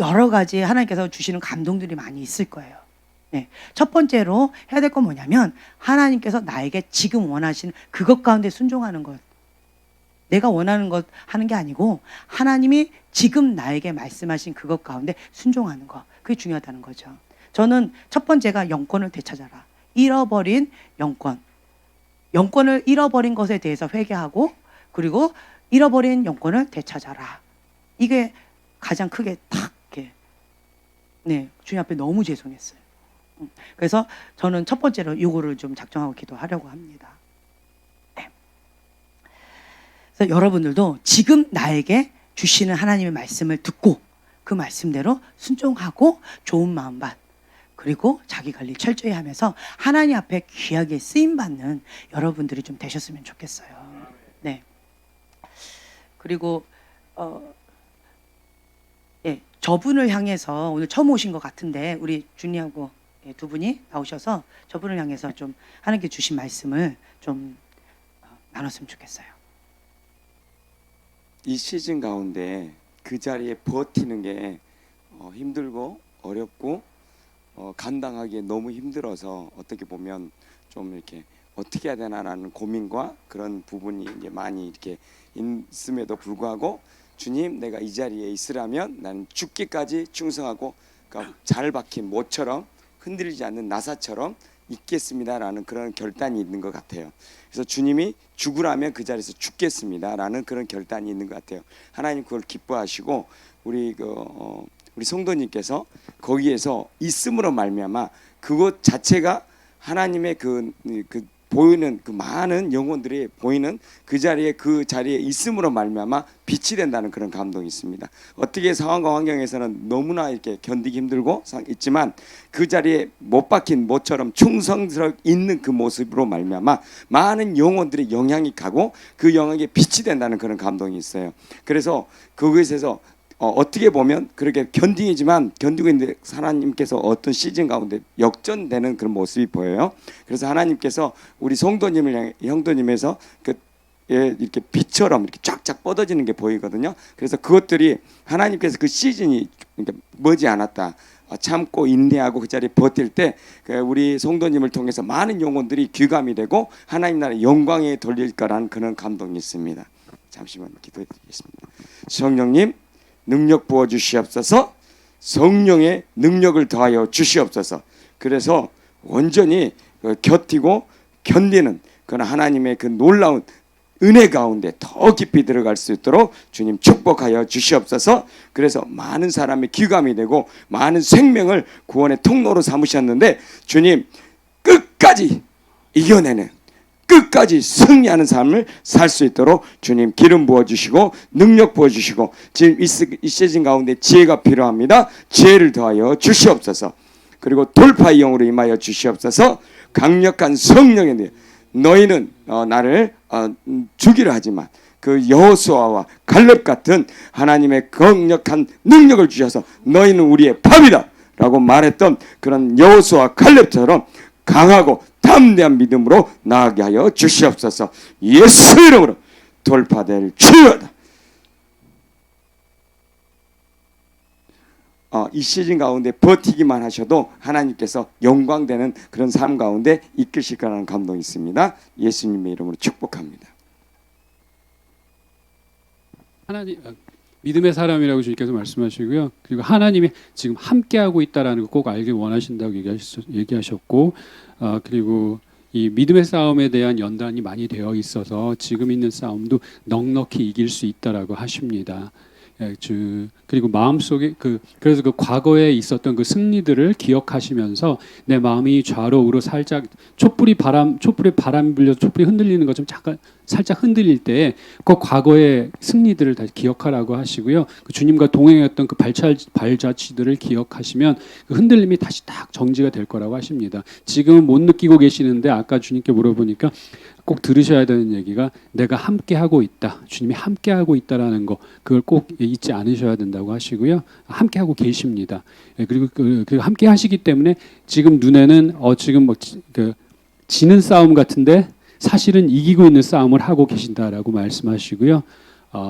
여러 가지 하나님께서 주시는 감동들이 많이 있을 거예요. 첫 번째로 해야 될 건 뭐냐면 하나님께서 나에게 지금 원하시는 그것 가운데 순종하는 것. 내가 원하는 것 하는 게 아니고 하나님이 지금 나에게 말씀하신 그것 가운데 순종하는 것. 그게 중요하다는 거죠. 저는 첫 번째가 영권을 되찾아라. 잃어버린 영권. 영권을 잃어버린 것에 대해서 회개하고 그리고 잃어버린 영혼을 되찾아라. 이게 가장 크게 탁 이렇게 주님 앞에 너무 죄송했어요. 그래서 저는 첫 번째로 이거를 좀 작정하고 기도하려고 합니다. 그래서 여러분들도 지금 나에게 주시는 하나님의 말씀을 듣고 그 말씀대로 순종하고 좋은 마음밭 그리고 자기 관리 철저히 하면서 하나님 앞에 귀하게 쓰임받는 여러분들이 좀 되셨으면 좋겠어요. 네. 그리고 저분을 향해서 오늘 처음 오신 것 같은데 우리 준이하고 두 분이 나오셔서 저분을 향해서 좀 하나님께 주신 말씀을 좀 나눴으면 좋겠어요. 이 시즌 가운데 그 자리에 버티는 게 힘들고 어렵고 감당하기에 너무 힘들어서 어떻게 보면 좀 이렇게 어떻게 해야 되나라는 고민과 그런 부분이 이제 많이 이렇게 있음에도 불구하고 주님, 내가 이 자리에 있으라면 나는 죽기까지 충성하고 그러니까 잘 박힌 모처럼 흔들리지 않는 나사처럼 있겠습니다라는 그런 결단이 있는 것 같아요. 그래서 주님이 죽으라면 그 자리에서 죽겠습니다라는 그런 결단이 있는 것 같아요. 하나님 그걸 기뻐하시고 우리 성도님께서 거기에서 있음으로 말미암아 그것 자체가 하나님의 그 보이는 그 많은 영혼들이 보이는 그 자리에 있음으로 말미암아 빛이 된다는 그런 감동이 있습니다. 어떻게 상황과 환경에서는 너무나 이렇게 견디기 힘들고 있지만 그 자리에 못 박힌 모처럼 충성스럽게 있는 그 모습으로 말미암아 많은 영혼들의 영향이 가고 그 영향에 빛이 된다는 그런 감동이 있어요. 그래서 그것에서 어떻게 보면 그렇게 견디고 있는데 하나님께서 어떤 시즌 가운데 역전되는 그런 모습이 보여요. 그래서 하나님께서 우리 성도님을 향해 형도님에서 이렇게 빛처럼 이렇게 쫙쫙 뻗어지는 게 보이거든요. 그래서 그것들이 하나님께서 그 시즌이 그러니까 머지않았다. 참고 인내하고 그 자리에 버틸 때 우리 성도님을 통해서 많은 영혼들이 귀감이 되고 하나님 나라의 영광에 돌릴 거라는 그런 감동이 있습니다. 잠시만 기도해 드리겠습니다. 성령님 능력 부어 주시옵소서. 성령의 능력을 더하여 주시옵소서. 그래서 온전히 곁이고 견디는 그런 하나님의 그 놀라운 은혜 가운데 더 깊이 들어갈 수 있도록 주님 축복하여 주시옵소서. 그래서 많은 사람이 귀감이 되고 많은 생명을 구원의 통로로 삼으셨는데 주님 끝까지 이겨내는 끝까지 승리하는 삶을 살 수 있도록 주님 기름 부어주시고 능력 부어주시고 지금 이 시즌 가운데 지혜가 필요합니다. 지혜를 더하여 주시옵소서. 그리고 돌파의 영으로 임하여 주시옵소서. 강력한 성령에 대해 너희는 나를 죽이려 하지만 그 여호수아와 갈렙 같은 하나님의 강력한 능력을 주셔서 너희는 우리의 밥이다 라고 말했던 그런 여호수아 갈렙처럼 강하고 담대한 믿음으로 나아가게 하여 주시옵소서. 예수 이름으로 돌파될 주여다. 이 시즌 가운데 버티기만 하셔도 하나님께서 영광되는 그런 삶 가운데 이끄실 거라는 감동이 있습니다. 예수님의 이름으로 축복합니다. 하나님 믿음의 사람이라고 주님께서 말씀하시고요. 그리고 하나님이 지금 함께하고 있다라는 거 꼭 알길 원하신다고 얘기하셨고 그리고 이 믿음의 싸움에 대한 연단이 많이 되어 있어서 지금 있는 싸움도 넉넉히 이길 수 있다라고 하십니다. 그리고 마음속에 그래서 그 과거에 있었던 그 승리들을 기억하시면서 내 마음이 좌로 우로 살짝 촛불이 바람 불려서 촛불이 흔들리는 것좀 잠깐 살짝 흔들릴 때 그 과거의 승리들을 다시 기억하라고 하시고요. 그 주님과 동행했던 그 발자취들을 기억하시면 그 흔들림이 다시 딱 정지가 될 거라고 하십니다. 지금은 못 느끼고 계시는데 아까 주님께 물어보니까 꼭 들으셔야 되는 얘기가 내가 함께하고 있다. 주님이 함께하고 있다라는 거 그걸 꼭 잊지 않으셔야 된다고 하시고요. 함께하고 계십니다. 그리고 그 함께 하시기 때문에 지금 눈에는 지금 지는 싸움 같은데 사실은 이기고 있는 싸움을 하고 계신다라고 말씀하시고요.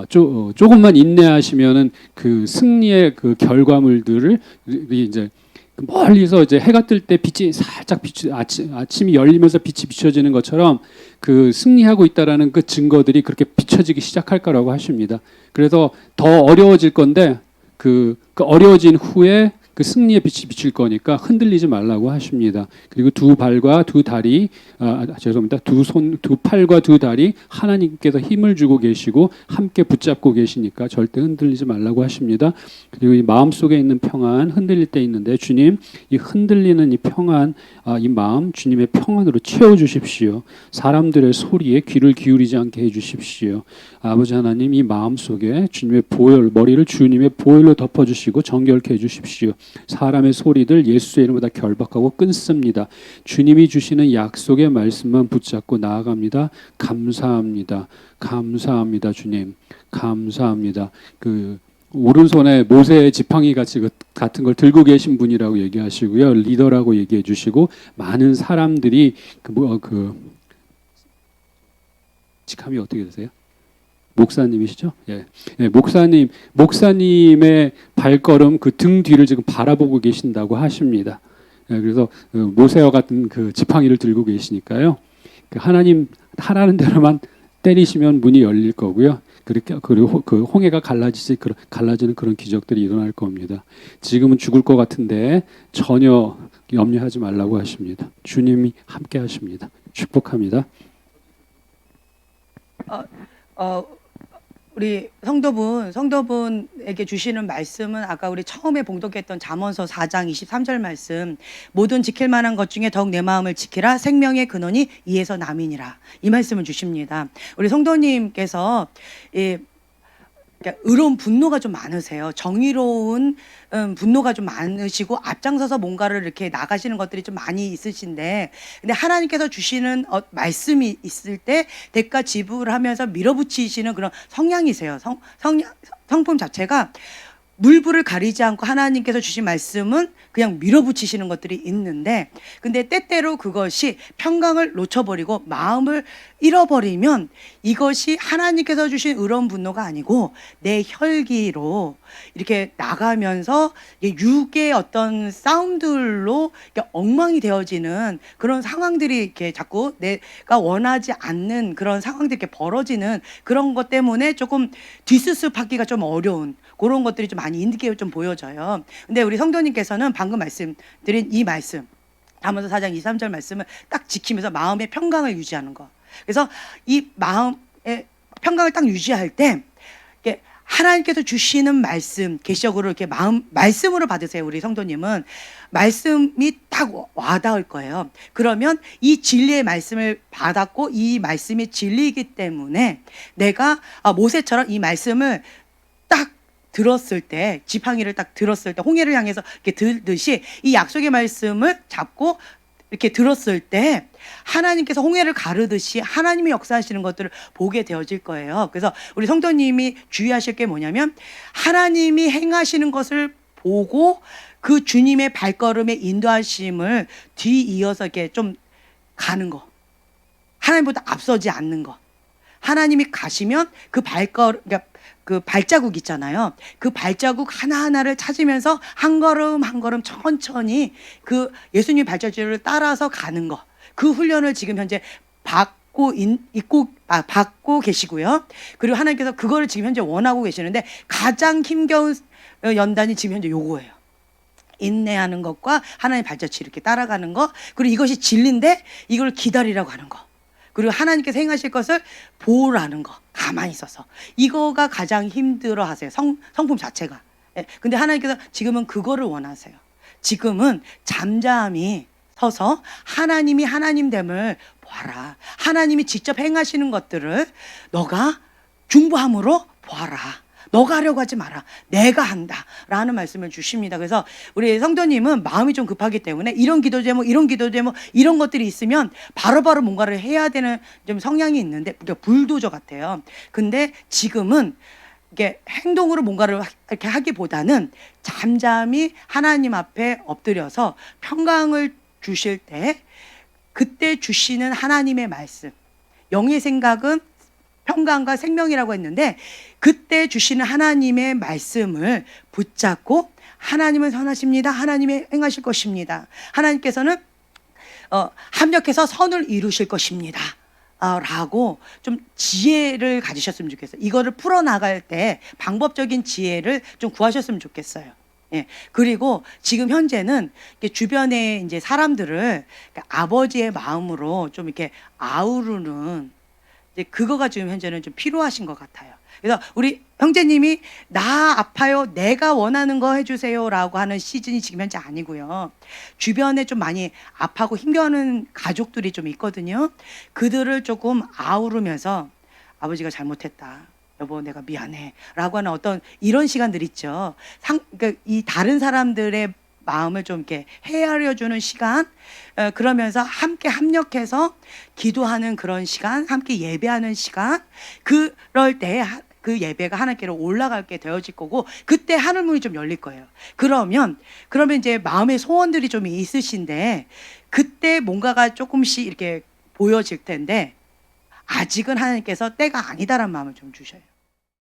조금만 인내하시면은 그 승리의 그 결과물들을 이제 멀리서 이제 해가 뜰 때 빛이 살짝 아침이 열리면서 빛이 비춰지는 것처럼 그 승리하고 있다라는 그 증거들이 그렇게 비춰지기 시작할 거라고 하십니다. 그래서 더 어려워질 건데 그 어려워진 후에 그 승리의 빛이 비칠 거니까 흔들리지 말라고 하십니다. 그리고 두 발과 두 다리, 죄송합니다. 두 손, 두 팔과 두 다리 하나님께서 힘을 주고 계시고 함께 붙잡고 계시니까 절대 흔들리지 말라고 하십니다. 그리고 이 마음 속에 있는 평안, 흔들릴 때 있는데 주님, 이 흔들리는 이 평안, 이 마음 주님의 평안으로 채워 주십시오. 사람들의 소리에 귀를 기울이지 않게 해 주십시오. 아버지 하나님, 이 마음 속에 주님의 보혈, 머리를 주님의 보혈로 덮어 주시고 정결케 해 주십시오. 사람의 소리들 예수의 이름으로 다 결박하고 끊습니다. 주님이 주시는 약속의 말씀만 붙잡고 나아갑니다. 감사합니다. 감사합니다, 주님. 감사합니다. 그 오른손에 모세의 지팡이 같은 걸 들고 계신 분이라고 얘기하시고요. 리더라고 얘기해 주시고 많은 사람들이 직함이 어떻게 되세요? 목사님이시죠? 예. 예, 목사님의 발걸음 그 등 뒤를 지금 바라보고 계신다고 하십니다. 예, 그래서 모세와 같은 그 지팡이를 들고 계시니까요. 하나님 하라는 대로만 때리시면 문이 열릴 거고요. 그리고 그 홍해가 갈라지는 그런 기적들이 일어날 겁니다. 지금은 죽을 것 같은데 전혀 염려하지 말라고 하십니다. 주님이 함께 하십니다. 축복합니다. 우리 성도분에게 주시는 말씀은 아까 우리 처음에 봉독했던 잠언서 4장 23절 말씀, 모든 지킬 만한 것 중에 더욱 내 마음을 지키라, 생명의 근원이 이에서 남이니라, 이 말씀을 주십니다. 우리 성도님께서 의로운 분노가 좀 많으세요. 정의로운 분노가 좀 많으시고 앞장서서 뭔가를 이렇게 나가시는 것들이 좀 많이 있으신데, 근데 하나님께서 주시는 말씀이 있을 때 대가 지불하면서 밀어붙이시는 그런 성향이세요. 성품 자체가 물불을 가리지 않고 하나님께서 주신 말씀은 그냥 밀어붙이시는 것들이 있는데, 근데 때때로 그것이 평강을 놓쳐버리고 마음을 잃어버리면 이것이 하나님께서 주신 의로운 분노가 아니고 내 혈기로 이렇게 나가면서 육의 어떤 싸움들로 엉망이 되어지는 그런 상황들이 이렇게 자꾸 내가 원하지 않는 그런 상황들이 이렇게 벌어지는 그런 것 때문에 조금 뒷수습하기가 좀 어려운 그런 것들이 좀 많이 있게 좀 보여져요. 근데 우리 성도님께서는 방금 말씀드린 이 말씀, 잠언서 4장 23절 말씀을 딱 지키면서 마음의 평강을 유지하는 거. 그래서 이 마음의 평강을 딱 유지할 때 하나님께서 주시는 말씀, 계시적으로 이렇게 말씀으로 받으세요. 우리 성도님은 말씀이 딱 와닿을 거예요. 그러면 이 진리의 말씀을 받았고 이 말씀이 진리이기 때문에 내가 모세처럼 이 말씀을 딱 들었을 때, 지팡이를 딱 들었을 때, 홍해를 향해서 이렇게 들듯이 이 약속의 말씀을 잡고 이렇게 들었을 때 하나님께서 홍해를 가르듯이 하나님이 역사하시는 것들을 보게 되어질 거예요. 그래서 우리 성도님이 주의하실 게 뭐냐면, 하나님이 행하시는 것을 보고 그 주님의 발걸음의 인도하심을 뒤이어서 이렇게 좀 가는 거, 하나님보다 앞서지 않는 거. 하나님이 가시면 그 그러니까 그 발자국 있잖아요. 그 발자국 하나하나를 찾으면서 한 걸음 한 걸음 천천히 그 예수님 발자취를 따라서 가는 거. 그 훈련을 지금 현재 받고 계시고요. 그리고 하나님께서 그거를 지금 현재 원하고 계시는데, 가장 힘겨운 연단이 지금 현재 요거예요. 인내하는 것과 하나님의 발자취 이렇게 따라가는 거. 그리고 이것이 진리인데 이걸 기다리라고 하는 거. 그리고 하나님께서 행하실 것을 보라는 거, 가만히 있어서. 이거가 가장 힘들어 하세요. 성품 자체가. 근데 하나님께서 지금은 그거를 원하세요. 지금은 잠잠히 서서 하나님이 하나님됨을 보아라. 하나님이 직접 행하시는 것들을 너가 중보함으로 보아라. 너가 하려고 하지 마라. 내가 한다. 라는 말씀을 주십니다. 그래서 우리 성도님은 마음이 좀 급하기 때문에 이런 기도 제목, 이런 것들이 있으면 바로바로 뭔가를 해야 되는 좀 성향이 있는데, 불도저 같아요. 근데 지금은 이게 행동으로 뭔가를 이렇게 하기보다는 잠잠히 하나님 앞에 엎드려서 평강을 주실 때 그때 주시는 하나님의 말씀, 영의 생각은 평강과 생명이라고 했는데, 그때 주시는 하나님의 말씀을 붙잡고 하나님은 선하십니다. 하나님이 행하실 것입니다. 하나님께서는 합력해서 선을 이루실 것입니다. 라고 좀 지혜를 가지셨으면 좋겠어요. 이거를 풀어나갈 때 방법적인 지혜를 좀 구하셨으면 좋겠어요. 예. 그리고 지금 현재는 이렇게 주변에 이제 사람들을 그러니까 아버지의 마음으로 좀 이렇게 아우르는 이제 그거가 지금 현재는 좀 필요하신 것 같아요. 그래서 우리 형제님이 나 아파요, 내가 원하는 거 해주세요라고 하는 시즌이 지금 현재 아니고요. 주변에 좀 많이 아파하고 힘겨워하는 가족들이 좀 있거든요. 그들을 조금 아우르면서 아버지가 잘못했다. 여보, 내가 미안해. 라고 하는 어떤 이런 시간들 있죠. 그러니까 이 다른 사람들의 마음을 좀 이렇게 헤아려주는 시간, 그러면서 함께 합력해서 기도하는 그런 시간, 함께 예배하는 시간, 그럴 때 그 예배가 하나님께로 올라가게 되어질 거고, 그때 하늘문이 좀 열릴 거예요. 그러면 이제 마음의 소원들이 좀 있으신데, 그때 뭔가가 조금씩 이렇게 보여질 텐데, 아직은 하나님께서 때가 아니다라는 마음을 좀 주셔요.